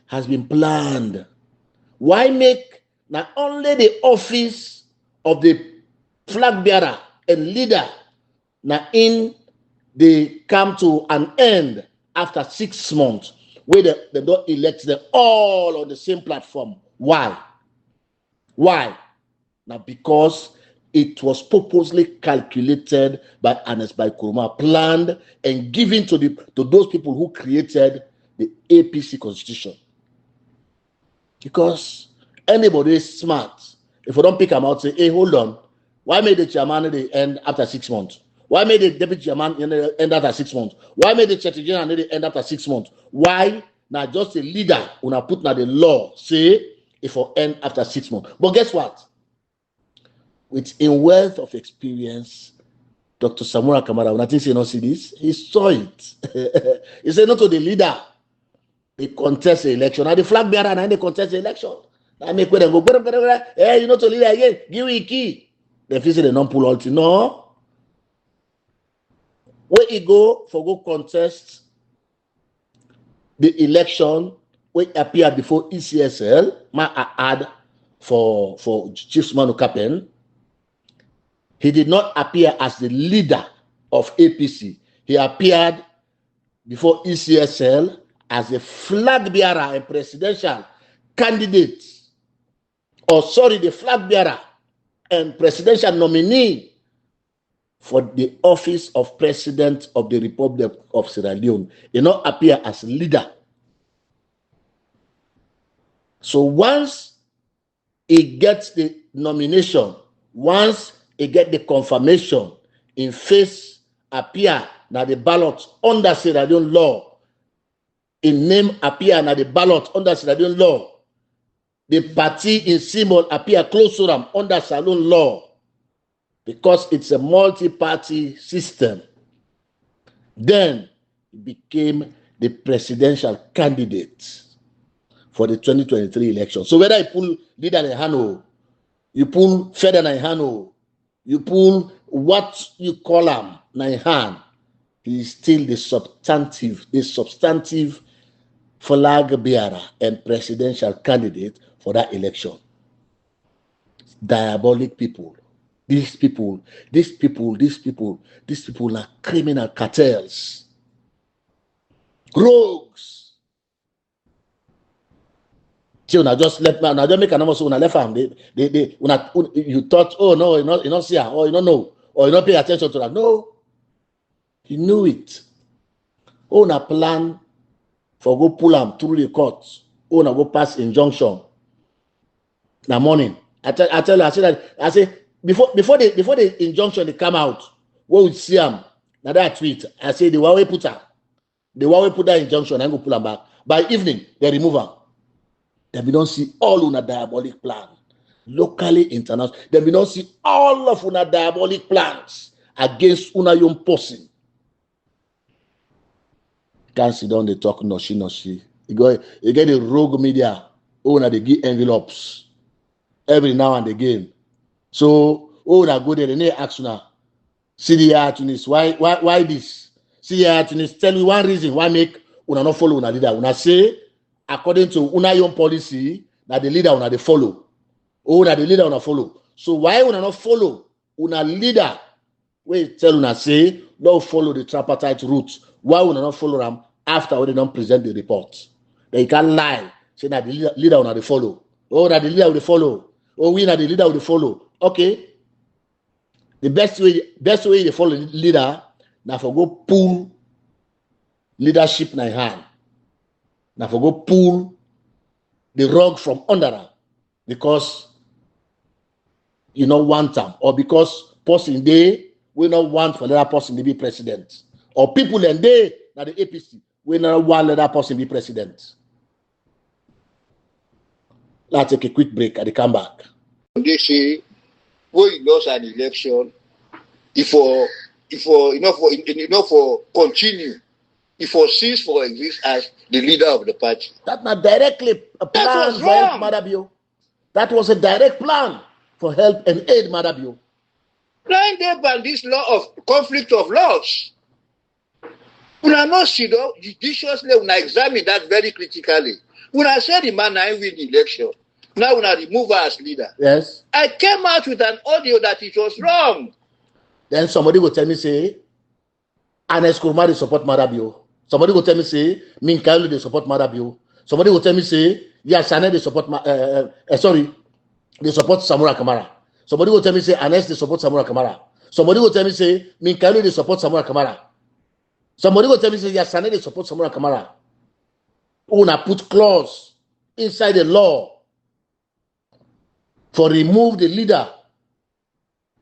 has been planned. Why make not only the office of the flag bearer and leader now in they come to an end after 6 months where they don't elect them all on the same platform? Why? Now because it was purposely calculated by Ernest Bai Koroma, planned and given to those people who created the APC constitution. Because anybody is smart, if we don't pick them out, say, hey, hold on, why made the chairman end after 6 months? Why made the deputy chairman end after 6 months? Why made the secretary general end after 6 months? Why? Now just a leader when I put now the law say if for end after 6 months. But guess what? With a wealth of experience, Dr. Samura Kamara, when I think he not see this, he saw it. He said not to the leader, they contest the election. Now the flag bearer and they contest the election. Now make them go, hey, you know to leader again, give me a key. They feel say they don't pull all thing. No. Where he go contest the election, where appear before ECSL, my ad for Chief Sumano Kapen. He did not appear as the leader of APC. He appeared before ECSL as a flag bearer and presidential candidate. The flag bearer and presidential nominee for the office of President of the Republic of Sierra Leone. He not appear as leader. So once he gets the nomination, once he get the confirmation, in face appear na the ballot under Sierra Leone law, in name appear na the ballot under Sierra Leone law, the party in symbol appear close to them under Sierra Leone law, because it's a multi-party system. Then he became the presidential candidate for the 2023 election. So whether you pull leader in hand, you pull federal in hand, you pull what you call him in hand, he is still the substantive flag bearer and presidential candidate for that election. Diabolic people. These people are criminal cartels, rogues. So now just let me, now just make an answer. Una left arm. You thought, oh no, you not see her, or you don't know, or you not pay attention to that. No, he knew it. Oh, na plan for go pull him through the court. Oh, na go pass injunction. Na morning. I tell you, I say before the injunction they come out, what we see him. Now that tweet, I say the one we put that injunction and go pull him back. By evening, they remove him. Then we don't see all una diabolic plan, locally, international. Then we don't see all of una diabolic plans against una young person. Can't sit down, they talk no she. You get the rogue media, una they give envelopes every now and again. So una go there, they ask una, see the Tunis, why this? See the Tunis, tell me one reason why make una not follow una leader. Una say, according to una young policy, that the leader una they follow. Or that the leader una follow. So why una not follow una leader wey tell una say don't follow the tripartite route. Why una not follow them after when they don't present the report? Then you can lie, say that the leader una dey follow. Oh, that the leader will follow. Oh, we na the leader will follow. Okay. The best way they follow the leader now for go pull leadership in hand. Now for go pull the rug from under them because you don't want them, or because person they we not want for that person to be president, or people and they now the APC we not want that person be president. Let's take a quick break and they come back. They say when you lost an election, if for continue, if for cease for exist as the leader of the party. That's not directly a plan for help Madabio. That was a direct plan for help and aid Madabio. Blind up on this law of conflict of laws. We are not sit down judiciously, we examine that very critically. When I said the man I win the election, now when I remove her as leader. Yes. I came out with an audio that it was wrong. Then somebody will tell me, say, Anes Kurma, they support Madabio. Somebody will tell me, say, Minkailu, they support Madabio. Somebody will tell me, say, Yansaneh, they support, they support Samura Kamara. Somebody will tell me, say, Anes, they support Samura Kamara. Somebody will tell me, say, Minkailu, they support Samura Kamara. Somebody will tell me, say, Yansaneh, they support Samura Kamara. Una put clause inside the law for remove the leader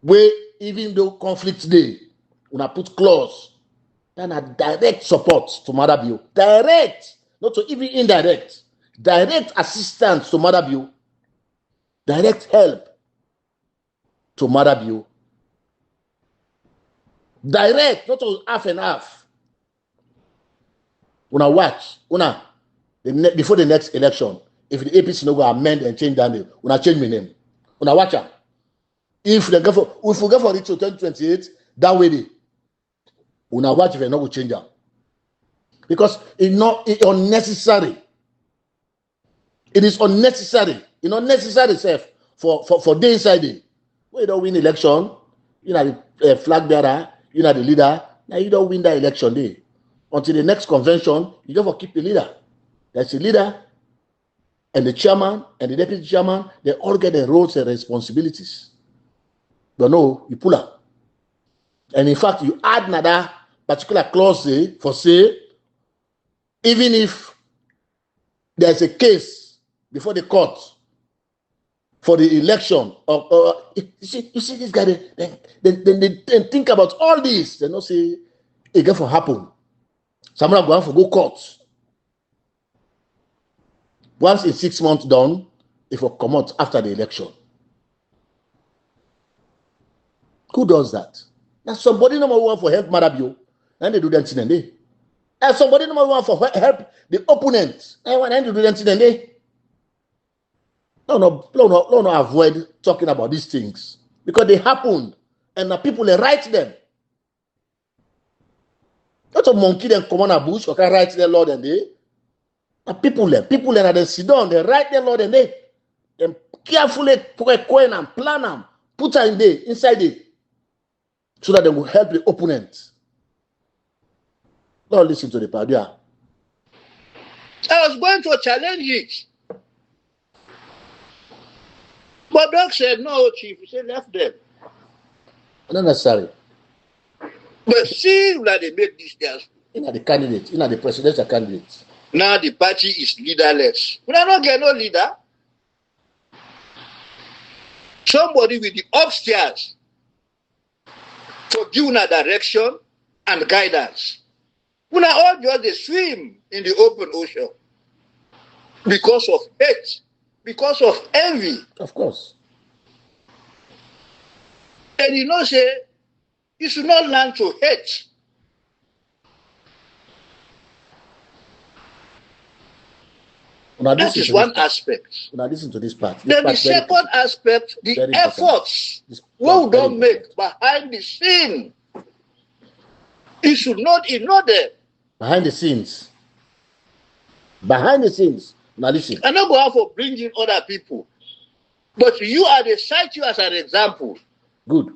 where even though conflict day, una put clause and a direct support to Madabio. Direct, not to even indirect. Direct assistance to Madabio. Direct help to Madabio. Direct, not to half and half. Una watch, before the next election, if the APC no go amend and change that name, una change my name. Una watch am. If we go for it to 2028, that way they una watch if they no go change am. Because it's unnecessary. It is unnecessary. It's not necessary self for day inside day. When you don't win election, you know the flag bearer, you know the leader. Now you don't win that election day. Until the next convention, you don't keep the leader. There's a leader and the chairman and the deputy chairman, they all get their roles and responsibilities. But no, you pull up. And in fact, you add another particular clause for say, even if there's a case before the court for the election, you see this guy, they think about all this. They don't say, it going to happen. Someone going to go court. Once in 6 months done, it will come out after the election. Who does that? Now somebody number one for help Madabio, and they do that in a day. And somebody number one for help the opponent, and they do that in a day. No, avoid talking about these things because they happened, and the people they write them. Not a monkey then come on a bush or can write their law and they. People and they sit down, they write their law and they carefully put a coin and plan them, put her in there, inside it, so that they will help the opponent. Don't listen to the party. I was going to challenge it. But Doc said, no, Chief. He said, left them. Not necessary. But see that they make this dance. The candidate, the presidential candidate. Now the party is leaderless. We are not getting no leader. Somebody with the upstairs to give a direction and guidance. We are all just swim in the open ocean because of hate, because of envy. Of course. And say, you should not learn to hate. That is one aspect. Now listen to this part. Then the second aspect, the efforts we don't make behind the scene. You should not ignore them. Behind the scenes. Behind the scenes. Now listen. I'm not going for bringing other people. But you are the cite you as an example. Good.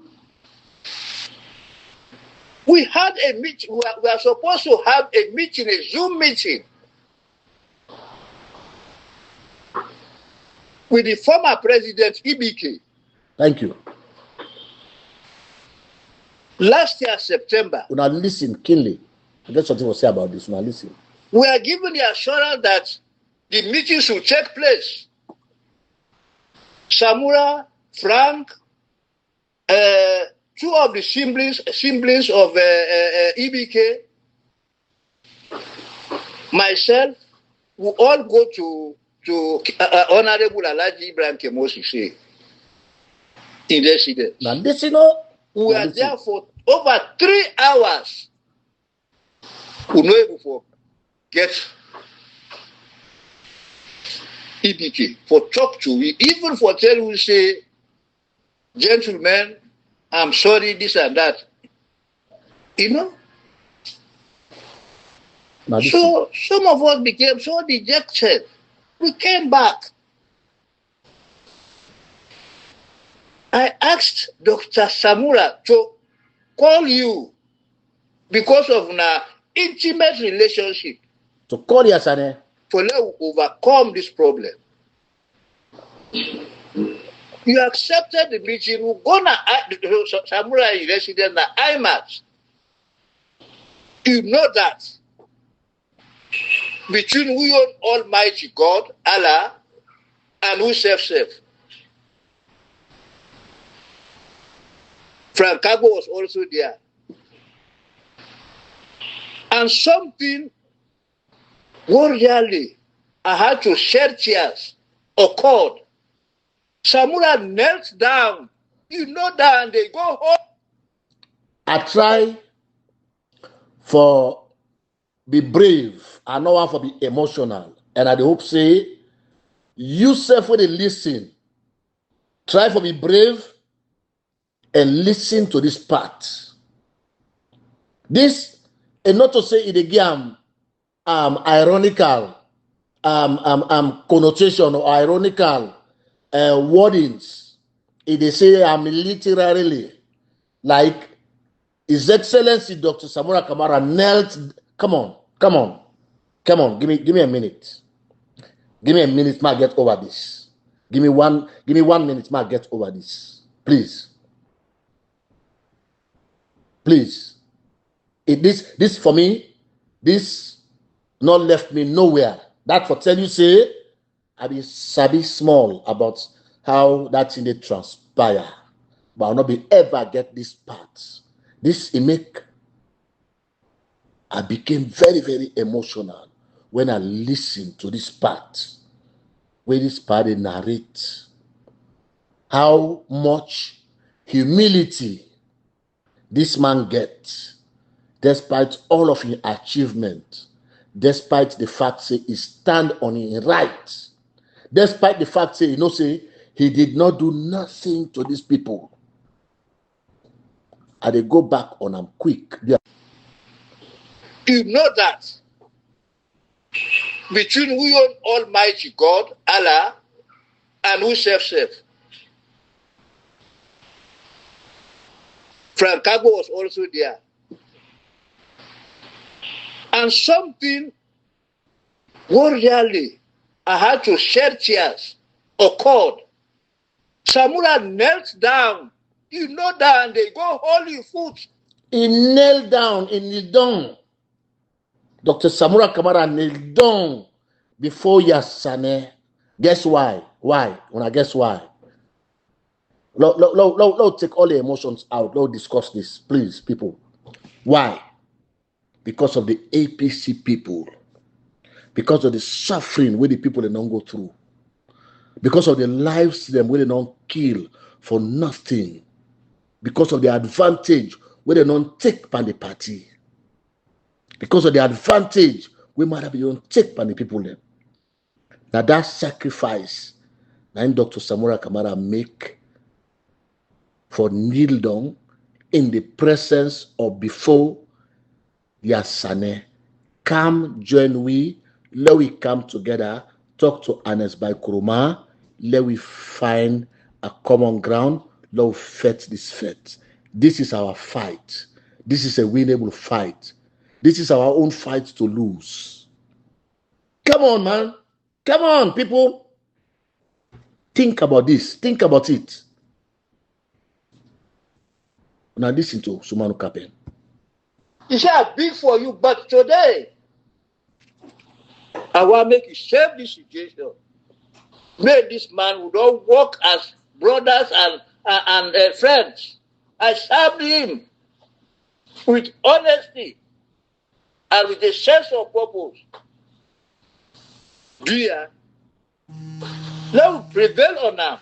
We had a meeting, we are supposed to have a meeting, a Zoom meeting with the former president, Ibike. Thank you. Last year, September. Now listen, keenly. I got something to say about this. Now listen. We are given the assurance that the meeting should take place. Samura, Frank, two of the siblings of Ibike, myself, we all go to Honorable Alhaji Ibrahim Kemosi in the residence. Now listen, no. We were there for over 3 hours. We not able to get Ibike for talk to we, even for tell we say, gentlemen, I'm sorry, this and that. You know? So some of us became so dejected. We came back. I asked Dr. Samura to call you because of an intimate relationship. To call Yansaneh. To let you overcome this problem. You accepted the meeting. We're gonna Samura is resident at IMAX. You know that between we own Almighty God, Allah, and we self. Frank Cabo was also there. And something worryingly, I had to shed tears, occurred. Samura knelt down. You know that, and they go home. I try for be brave and not one for be emotional. And I hope say, you self when they listen, try for be brave and listen to this part. This, and not to say it again, ironical connotation or ironical wordings. They say literally like His Excellency Dr. Samura Kamara knelt. Come on. Give me a minute. Give me a minute, ma get over this. Give me 1 minute, ma get over this. Please. This for me, this not left me nowhere. That for tell you say, I be sabi small about how that thing they transpire, but I'll not be ever get this part. This it make. I became very, very emotional when I listened to this part, where this part they narrate how much humility this man gets, despite all of his achievement, despite the fact say he stand on his right, despite the fact say say he did not do nothing to these people. And they go back on him quick. You know that between we own Almighty God, Allah, and we self. Frank Cabo was also there. And something worryingly, I had to shed tears, occurred. Samura knelt down. You know that, and they go hold your foot. He knelt down. Dr. Samura Kamara knelt down before Yansaneh. Guess why? Why? When I guess why? Let's take all the emotions out. Let's discuss this, please, people. Why? Because of the APC people. Because of the suffering where the people they don't go through. Because of the lives them where they don't kill for nothing. Because of the advantage where they don't take by the party. Because of the advantage we might have don't take by the people them. Now that sacrifice, now Dr. Samura Kamara make for kneel down in the presence of before Yansaneh. Come join we, let we come together, talk to Anes by Kuruma, let we find a common ground, let we fight this fight. This is our fight. This is a winnable fight. This is our own fight to lose. Come on, man. Come on, people. Think about this. Think about it. Now listen to Sumano Kapen. It's not big for you, but today, I want to make you save this situation. Make this man who don't work as brothers and friends. I served him with honesty and with a sense of purpose. Let we prevail on them,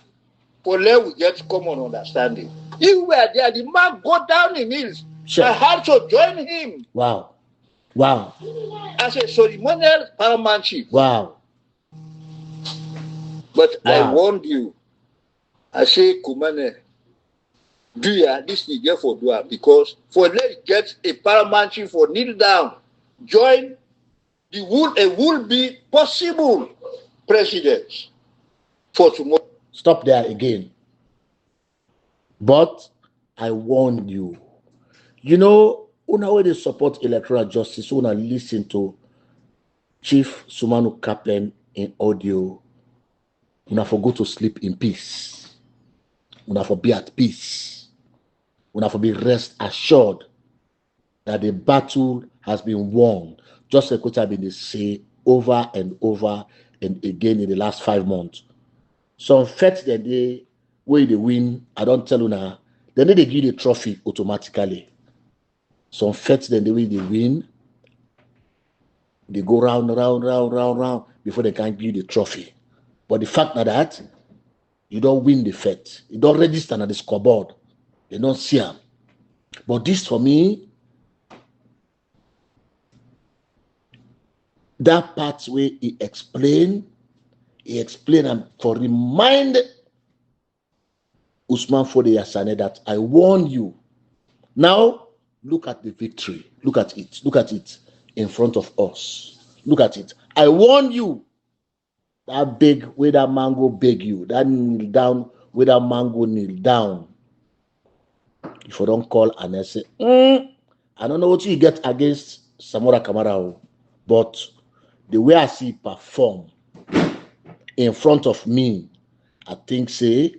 for let we get common understanding. You were there, the man go down in hills. Sure. I had to join him. Wow. Wow. As a ceremonial paramountship. Wow. But wow. I warned you. I say, Kumane, this is there for do because for let get a paramountship for kneel down, join the will be possible president for tomorrow. Stop there again. But I warn you. You know, una way they support electoral justice, una listen to Chief Sumano Kapen in audio. Una for go to sleep in peace. Una for be at peace. Una for be rest assured that the battle has been won. Just like what I've been say over and over and again in the last 5 months. Some fact that they where they win, I don't tell you now. Then they give the trophy automatically. Some fact that the way they win, they go round before they can give you the trophy. But the fact that you don't win the fight, you don't register at the scoreboard, they don't see them. But this for me, that part where he explained and for remind Usman for the Yansaneh that I warn you. Now look at the victory. Look at it. Look at it in front of us. Look at it. I warn you. That beg where that mango beg you. That kneel down where that mango kneel down. If you don't call and say, I don't know what you get against Samora Kamara, but the way I see perform in front of me, I think say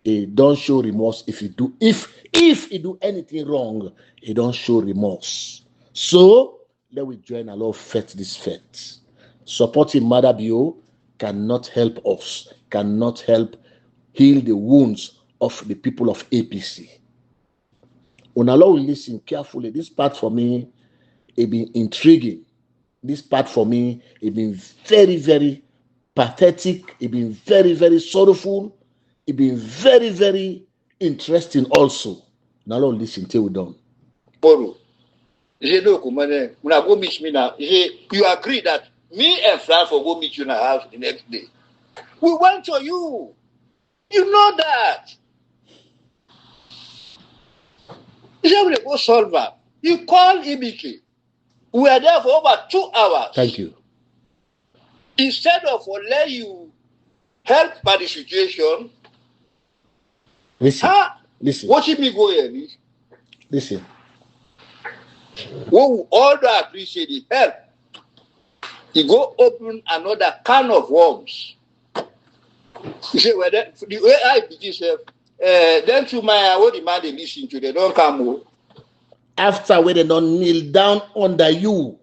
he don't show remorse if he do anything wrong, he don't show remorse. So let we join a lot of faith this faith. Supporting Mother Bio cannot help us, cannot help heal the wounds of the people of APC. When Allah will listen carefully, this part for me, it been intriguing. This part for me, it been very, very pathetic. It been very, very sorrowful. It been very, very interesting also. Now Allah will listen till we're done. Poro, you go meet me now. You agree that me and Frank will go meet you in the house the next day. We went to you. You know that. You say we go solve that. You call EBK. We were there for over 2 hours. Thank you. Instead of let you help by the situation, listen. Watching me go here. Listen. We will all appreciate the help. You go open another can of worms. You say, well, the way I begin self, then to my what the man they listen to, they don't come more. After when they don't kneel down under you,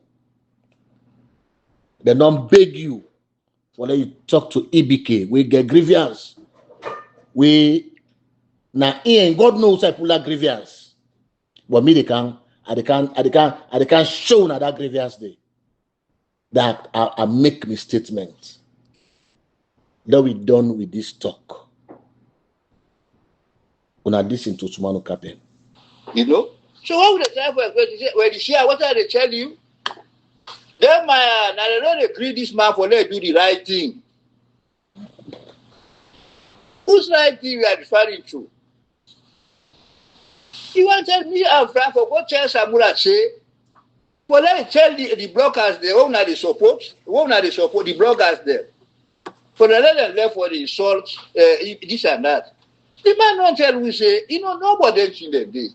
they don't beg you. When you talk to EBK, we get grievance. We now God knows I pull that grievance. But me they can show that grievance day. That I make my statement. That we done with this talk. When I listen to Sumano Kapen. You know? So what would the time when you share what are they tell you? Then now they don't agree this man for let do the right thing. Whose right thing we are referring to? You want to tell me and Frank for what tell Samura say? But let me tell the bloggers there, who are the support, the bloggers there. For the let them left for the insult, this and that. The man don't tell we say, nobody in the day.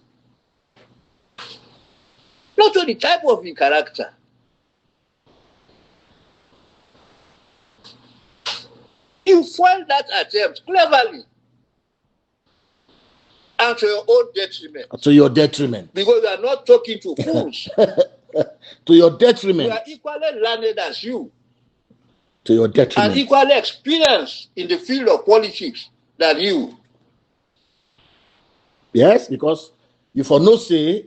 not to the type of the character. You foil that attempt cleverly and to your own detriment. To your detriment. Because you are not talking to fools. To your detriment. We are equally learned as you. To your detriment. And equally experienced in the field of politics than you. Yes, because you for no say,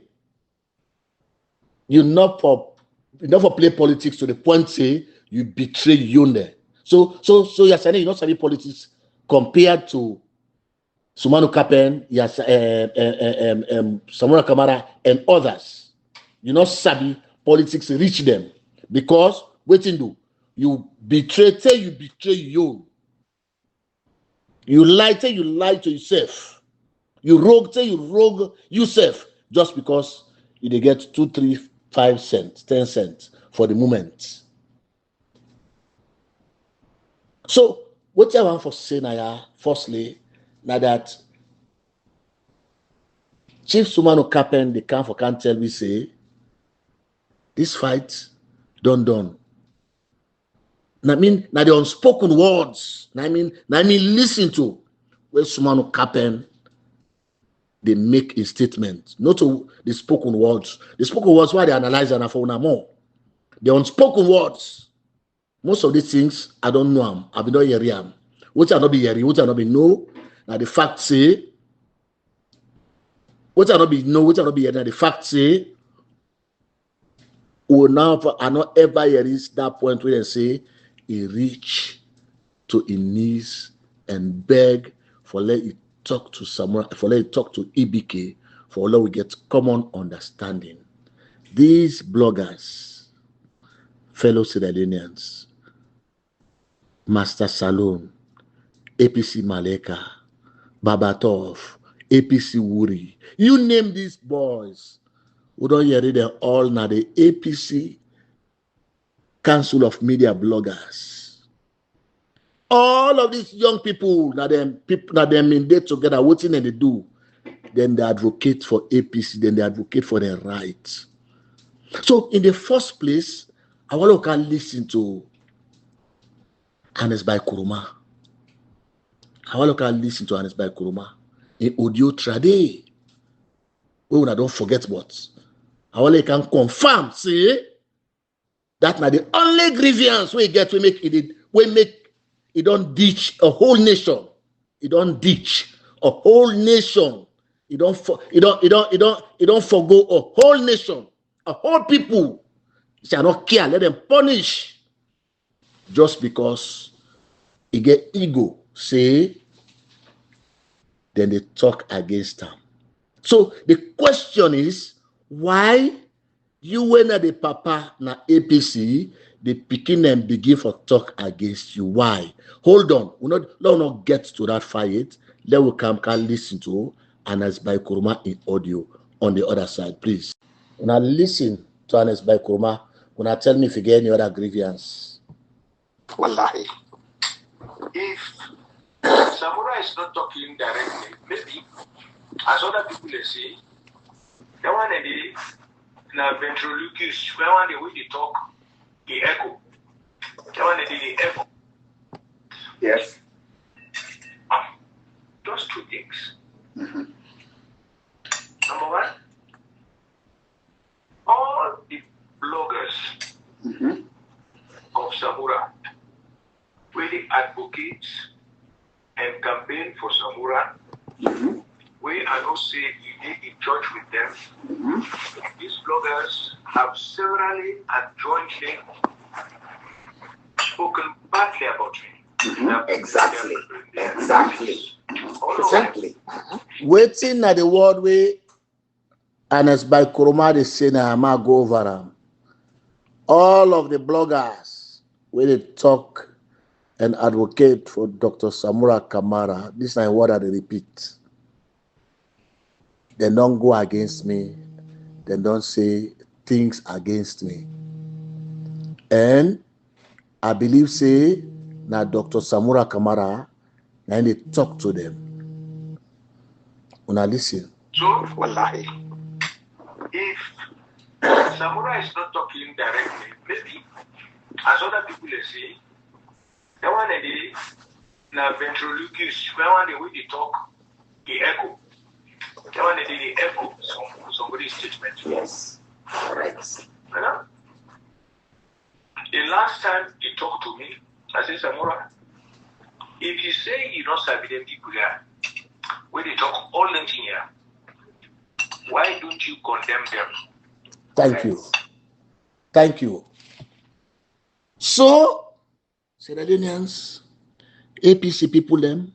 you not for play politics to the point say you betray Yonde. So you're saying you not study politics compared to Sumano Kapen, Samora Kamara, and others. You not study politics reach them because waiting do you betray you. You lie to yourself. You rogue yourself just because you get 2, 3, 5 cents, 10 cents for the moment. So what I want for say now, firstly, now that Chief Sumano Kapen, the can't tell me say this fight done. Now now the unspoken words. Now listen to where Sumano Kapen they make a statement, not to the spoken words. The spoken words why they analyze and for more. The unspoken words. Most of these things I don't know them. I've been not hearing them. What I not be hearing, what I not be know. Now the fact say, what I not be know, what I not be hearing. Now the fact say, we now I not ever hear this that point where they say he reach to his knees and beg for let it talk to someone, for let it talk to EBK, for let we get common understanding. These bloggers, fellow Sierra-Leoneans, Master Salon, APC Maleka, Babatov, APC Wuri, you name these boys. We don't hear them all now. The APC Council of Media Bloggers. All of these young people, now them in there together, what thing they do? Then they advocate for APC, then they advocate for their rights. So in the first place, I want to listen to Hannes by Kuruma. I want to listen to Hannes by Kuruma in audio trade. We don't forget what. I want to confirm, say that now the only grievance we get we make it don't ditch a whole nation. It don't ditch a whole nation. It don't forgo a whole nation, a whole people. You shall not care. Let them punish just because he get ego. Say, then they talk against them. So the question is, why you when the papa na APC, the picking and begin for talk against you? Why? Hold on. Let not get to that fight. Let we can listen to Anas by Kuruma in audio on the other side, please. When I listen to Anas by Kuruma, when I tell me if you get any other grievance. Wallahi. If Samura is not talking directly, maybe as other people say, the one that they na ventriloquist, the one the way they talk, the echo. The one that they echo. Yes. Just two things. Mm-hmm. Number one, all the bloggers of Samura really advocate and campaign for Samura. We are not saying you need in touch with them. These bloggers have severally and jointly spoken badly about me. Exactly. Waiting at the word way, and as by Kuruma they say na ma go over them. All of the bloggers where they talk and advocate for Dr. Samura Kamara, this is what I repeat. They don't go against me. They don't say things against me. And I believe say now Dr. Samura Kamara, and they talk to them. When I listen. So, wallahi, if Samurai is not talking directly. Maybe, as other people say, the one that they na ventriloquist, the one that we talk, the echo. The one that they echo somebody's statement. Yes. Correct. You know? The last time he talked to me, I said, Samura, if you say you don't sabi them people here, when they talk all in here, why don't you condemn them? Thank you. Thank you. So, Sierra Leoneans, APC people them,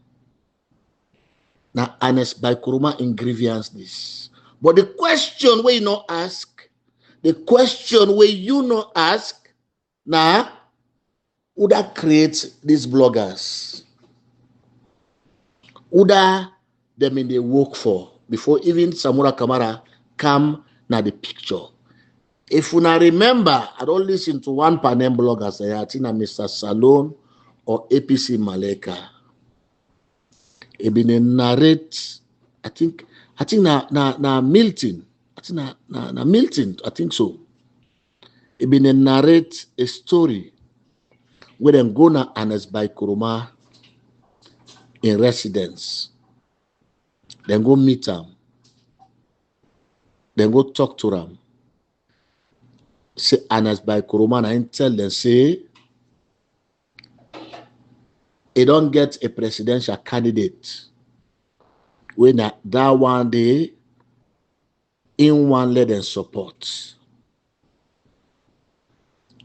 now honest by Kuruma in grievance this. But the question where you not ask, the question where you not ask, now, who that creates these bloggers? Who that them in the work for before even Samura Kamara come na the picture? If you not remember, I don't listen to one panel blogger say, I think Mr. Salon or APC Maleka. He been narrate, I think na Milton. I think na Milton, I think so. He been narrate a story where them go na Anas by Kuruma in residence. Then go meet them. Then go talk to them. Say Anas by Kuruma and tell them, say, he don't get a presidential candidate. When that one day, in one let them support.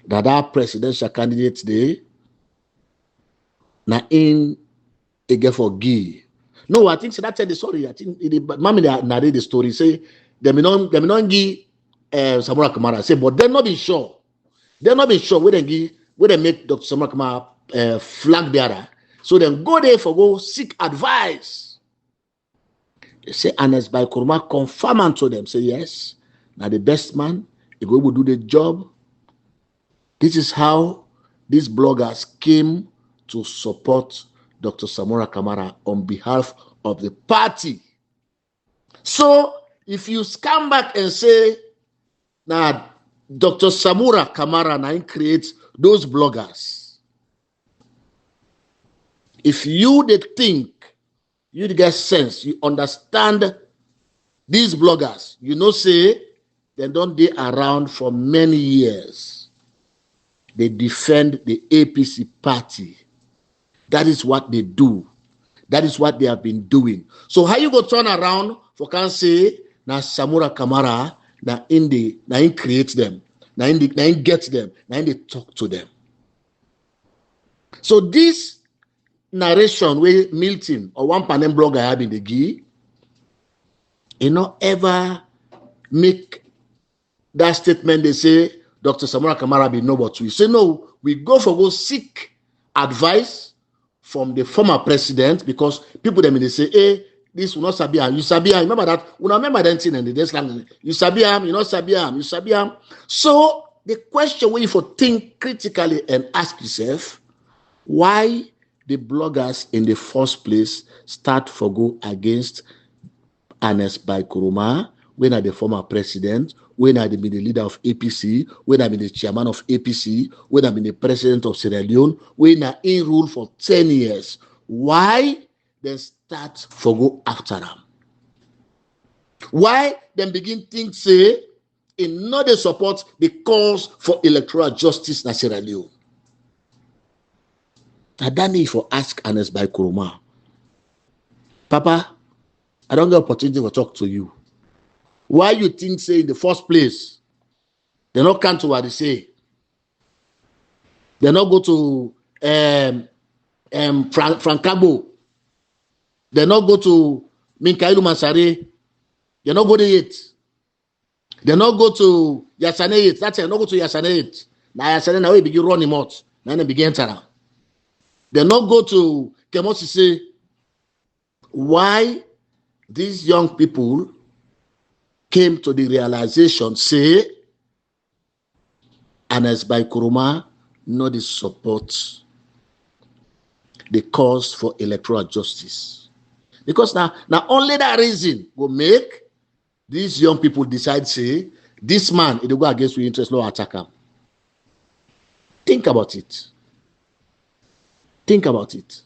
That presidential candidate day, na in a get for Guy. No, I think so that tell the story. I think Mommy narrate the story. Say they may not give Samura Kamara. Say, but they're not be sure. They're not be sure where they make Dr. Samura Kamara flag bearer. So then go there for go seek advice. They say Anas by Kuruma confirm unto them. Say yes. Now the best man, he go do the job. This is how these bloggers came to support Dr. Samura Kamara on behalf of the party. So if you come back and say, now Dr. Samura Kamara now creates those bloggers. If you did think, you get sense, you understand these bloggers, you know, say they don't be around for many years. They defend the APC party. That is what they do. That is what they have been doing. So how you go turn around for can say na Samura Kamara na in create them, na in get them, na in they talk to them. So this narration where Milton or one panel blogger have in the Guy, you know, ever make that statement. They say Dr. Samura Kamara be no but we say no, we go seek advice from the former president, because people them they say, hey, this will not sabi am. You sabi am. Remember that? Remember that thing in the next language. You sabi am, you not sabi am, you sabi am. So the question where you for think critically and ask yourself, why the bloggers in the first place start for go against Anas by Kuruma, when are the former president, when I been the leader of APC, when I been the chairman of APC, when I been the president of Sierra Leone, when I in rule for 10 years. Why then start for go after them? Why then begin think say in not the support the calls for electoral justice in Sierra Leone? I don't need for ask Anas by Kuruma. Papa, I don't get opportunity to talk to you. Why you think say in the first place they not come to what they say? They not go to Francabo. They not go to Minkailu Mansare. They not go there yet. They not go to Yansaneh yet. That's it. Not go to Yansaneh yet. Now Yansaneh now we begin run him out. Now they begin enter. They not go to Kemosi say why these young people came to the realization, say, Anas by Kuruma not support the cause for electoral justice. Because now only that reason will make these young people decide, say, This man, if they go against your interest, no attack him. Think about it. Think about it.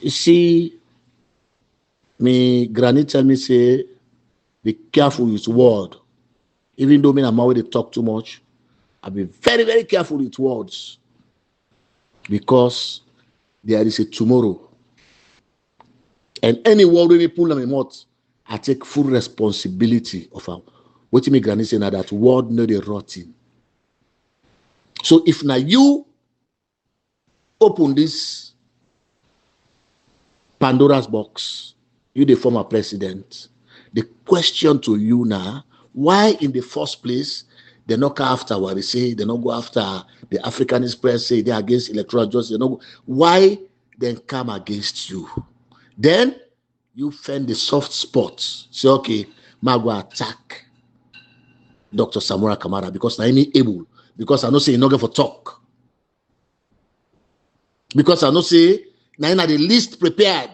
You see, me granny tell me say, be careful with word. Even though me and Maui they talk too much, I'll be very, very careful with words. Because there is a tomorrow. And any word when we pull them in mouth, I take full responsibility of her. What me granny say now that word no dey rotting. So if now you open this Pandora's box, you the former president, the question to you now, why in the first place they not go after Warisay, they not go after the Africanist press, say they're against electoral justice, they not go, why then come against you? Then you find the soft spots. Say, okay, I go attack Dr. Samora Kamara because I ain't able. Because I know say not going for talk. Because I know say now I'm the least prepared.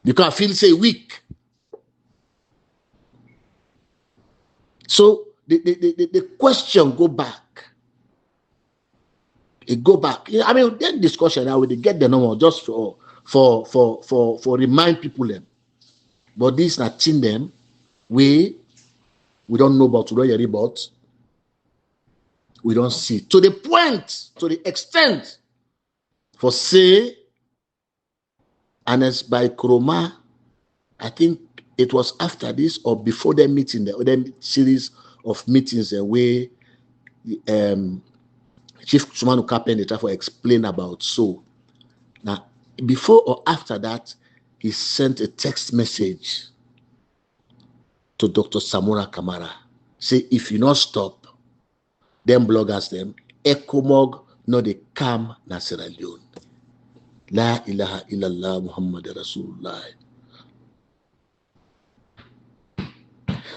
Because I feel say weak. So the question go back. It go back. I mean, that discussion now they get the number just for remind people them. But this not thing them we don't know about, we don't hear about, we don't see. To the point, to the extent, for say, Anes by Kroma, I think it was after this or before the meeting, the series of meetings where Chief Sumano Kapen they try to explain about. So now, before or after that, he sent a text message to Dr. Samora Kamara. Say, if you not stop, them bloggers, them, Ekomog, no they come na Sierra Leone. La ilaha illallah Muhammad Rasulullah.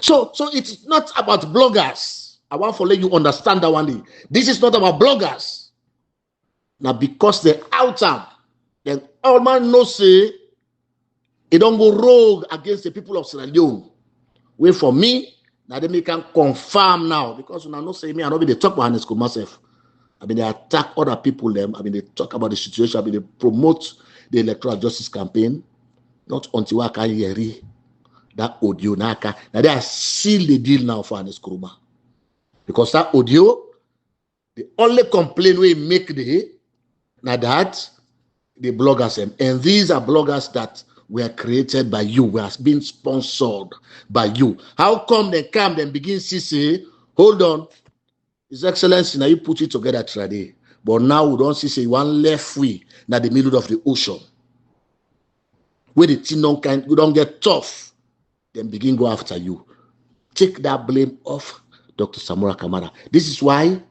So it's not about bloggers. I want to let you understand that one day. This is not about bloggers. Now, because they're out there, then all man knows say, it don't go rogue against the people of Sierra Leone. Wait for me, now they can confirm now. Because when I know say me, I know they talk about this myself. I mean, they attack other people, them. I mean, they talk about the situation. I mean, they promote the Electoral Justice Campaign. Not until I can hear that audio. Now they are seal the deal now for Anes Kuruma. Because that audio, the only complaint we make now that the bloggers, and these are bloggers that were created by you, were being sponsored by you. How come they come, then begin to say, hold on, His Excellency, now you put it together today. But now we don't see say one left way in the middle of the ocean. Where the thing we don't get tough, then begin go after you. Take that blame off Dr. Samora Kamara. This is why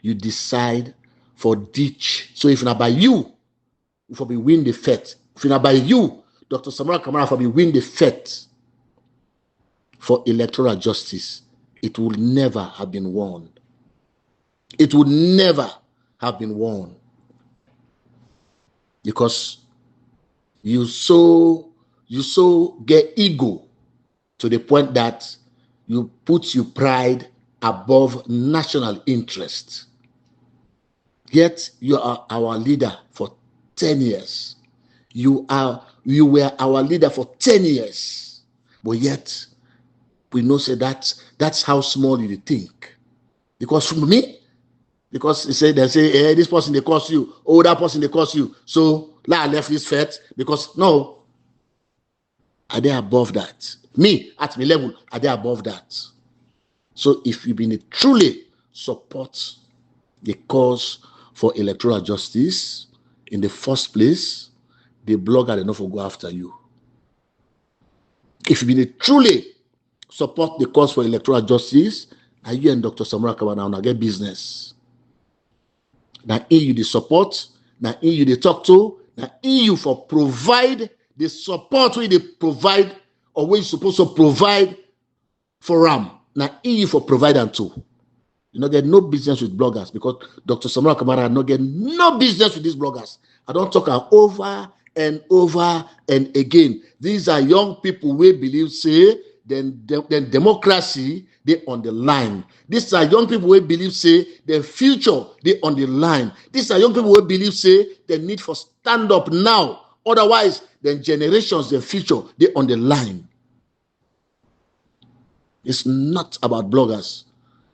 you decide for ditch. So if not by you, if we win the fight, if not by you, Dr. Samora Kamara, if we win the fight for electoral justice, it would never have been won. It would never have been won. Because you so get ego to the point that you put your pride above national interest. Yet you are our leader for 10 years. You were our leader for 10 years. But yet, we know say that's how small you think. Because for me, because they say, hey, this person they cost you, oh, that person they cost you. So I left this fat because no, are they above that? Me at my level, are they above that? So if you been truly support the cause for electoral justice in the first place, the blogger enough will go after you. If you been truly support the cause for electoral justice, now you and Dr. Samora Kamara now get business. Now you the support, now you the talk to, now you for provide the support we they provide or we supposed to provide for them. Now you for provide and too. You not get no business with bloggers because Dr. Samora Kamara not get no business with these bloggers. I don't talk over and over and again. These are young people who believe, say, then democracy, they on the line. These are young people who believe, say, the future, they on the line. These are young people who believe, say, the need for stand up now. Otherwise, then generations, the future, they on the line. It's not about bloggers,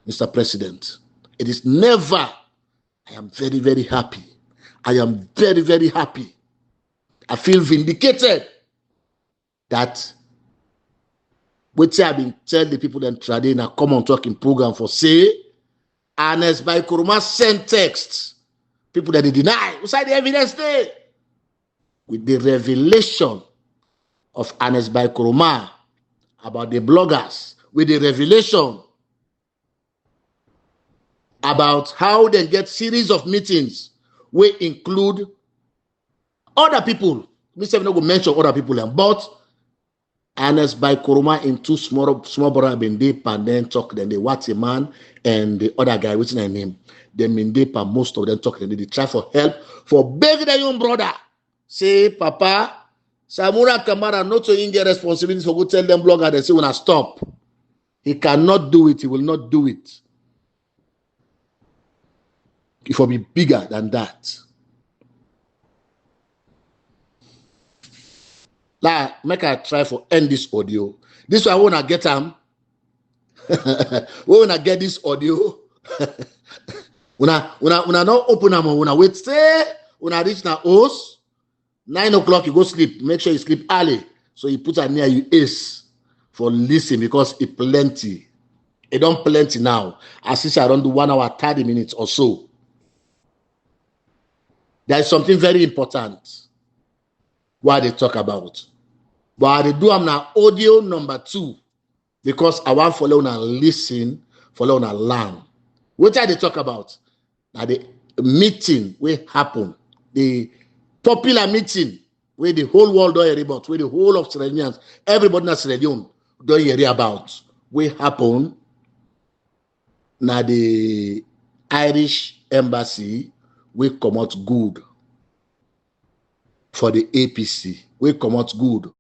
Mr. President. It is never. I am very, very happy. I am very, very happy. I feel vindicated that what I have been telling the people that trade in a common talking program for say, Ernest Bai Koroma sent text. People that they deny. What's the evidence there? With the revelation of Ernest Bai Koroma about the bloggers, with the revelation about how they get series of meetings will include other people. Mr. I'm not going to mention other people, but Ernest Bai Koroma in two small brother been deep and then talk, then they watch a man and the other guy, what's their name? Then been deep and most of them talk, and they try for help for beg their young brother. Say, Papa, Samura Kamara not to get responsibility for go tell them blogger, they say when I stop. He cannot do it, he will not do it. It will be bigger than that. Like, make I try for end this audio. This one I wanna get them. We wanna get this audio. Una not open them. Una wait. Say una reach na house. 9 o'clock you go sleep. Make sure you sleep early. So you put it near you ace for listen because it plenty. It don't plenty now. As if I don't do 1 hour 30 minutes or so. There is something very important. What they talk about. But I do am now audio number 2 because I want follow and listen, follow and learn. What are they talk about? Now the meeting will happen, the popular meeting where the whole world don't hear about, where the whole of Sierra Leoneans, everybody in Sierra Leone don't hear about, will happen. Now the Irish embassy will come out good for the APC. Will come out good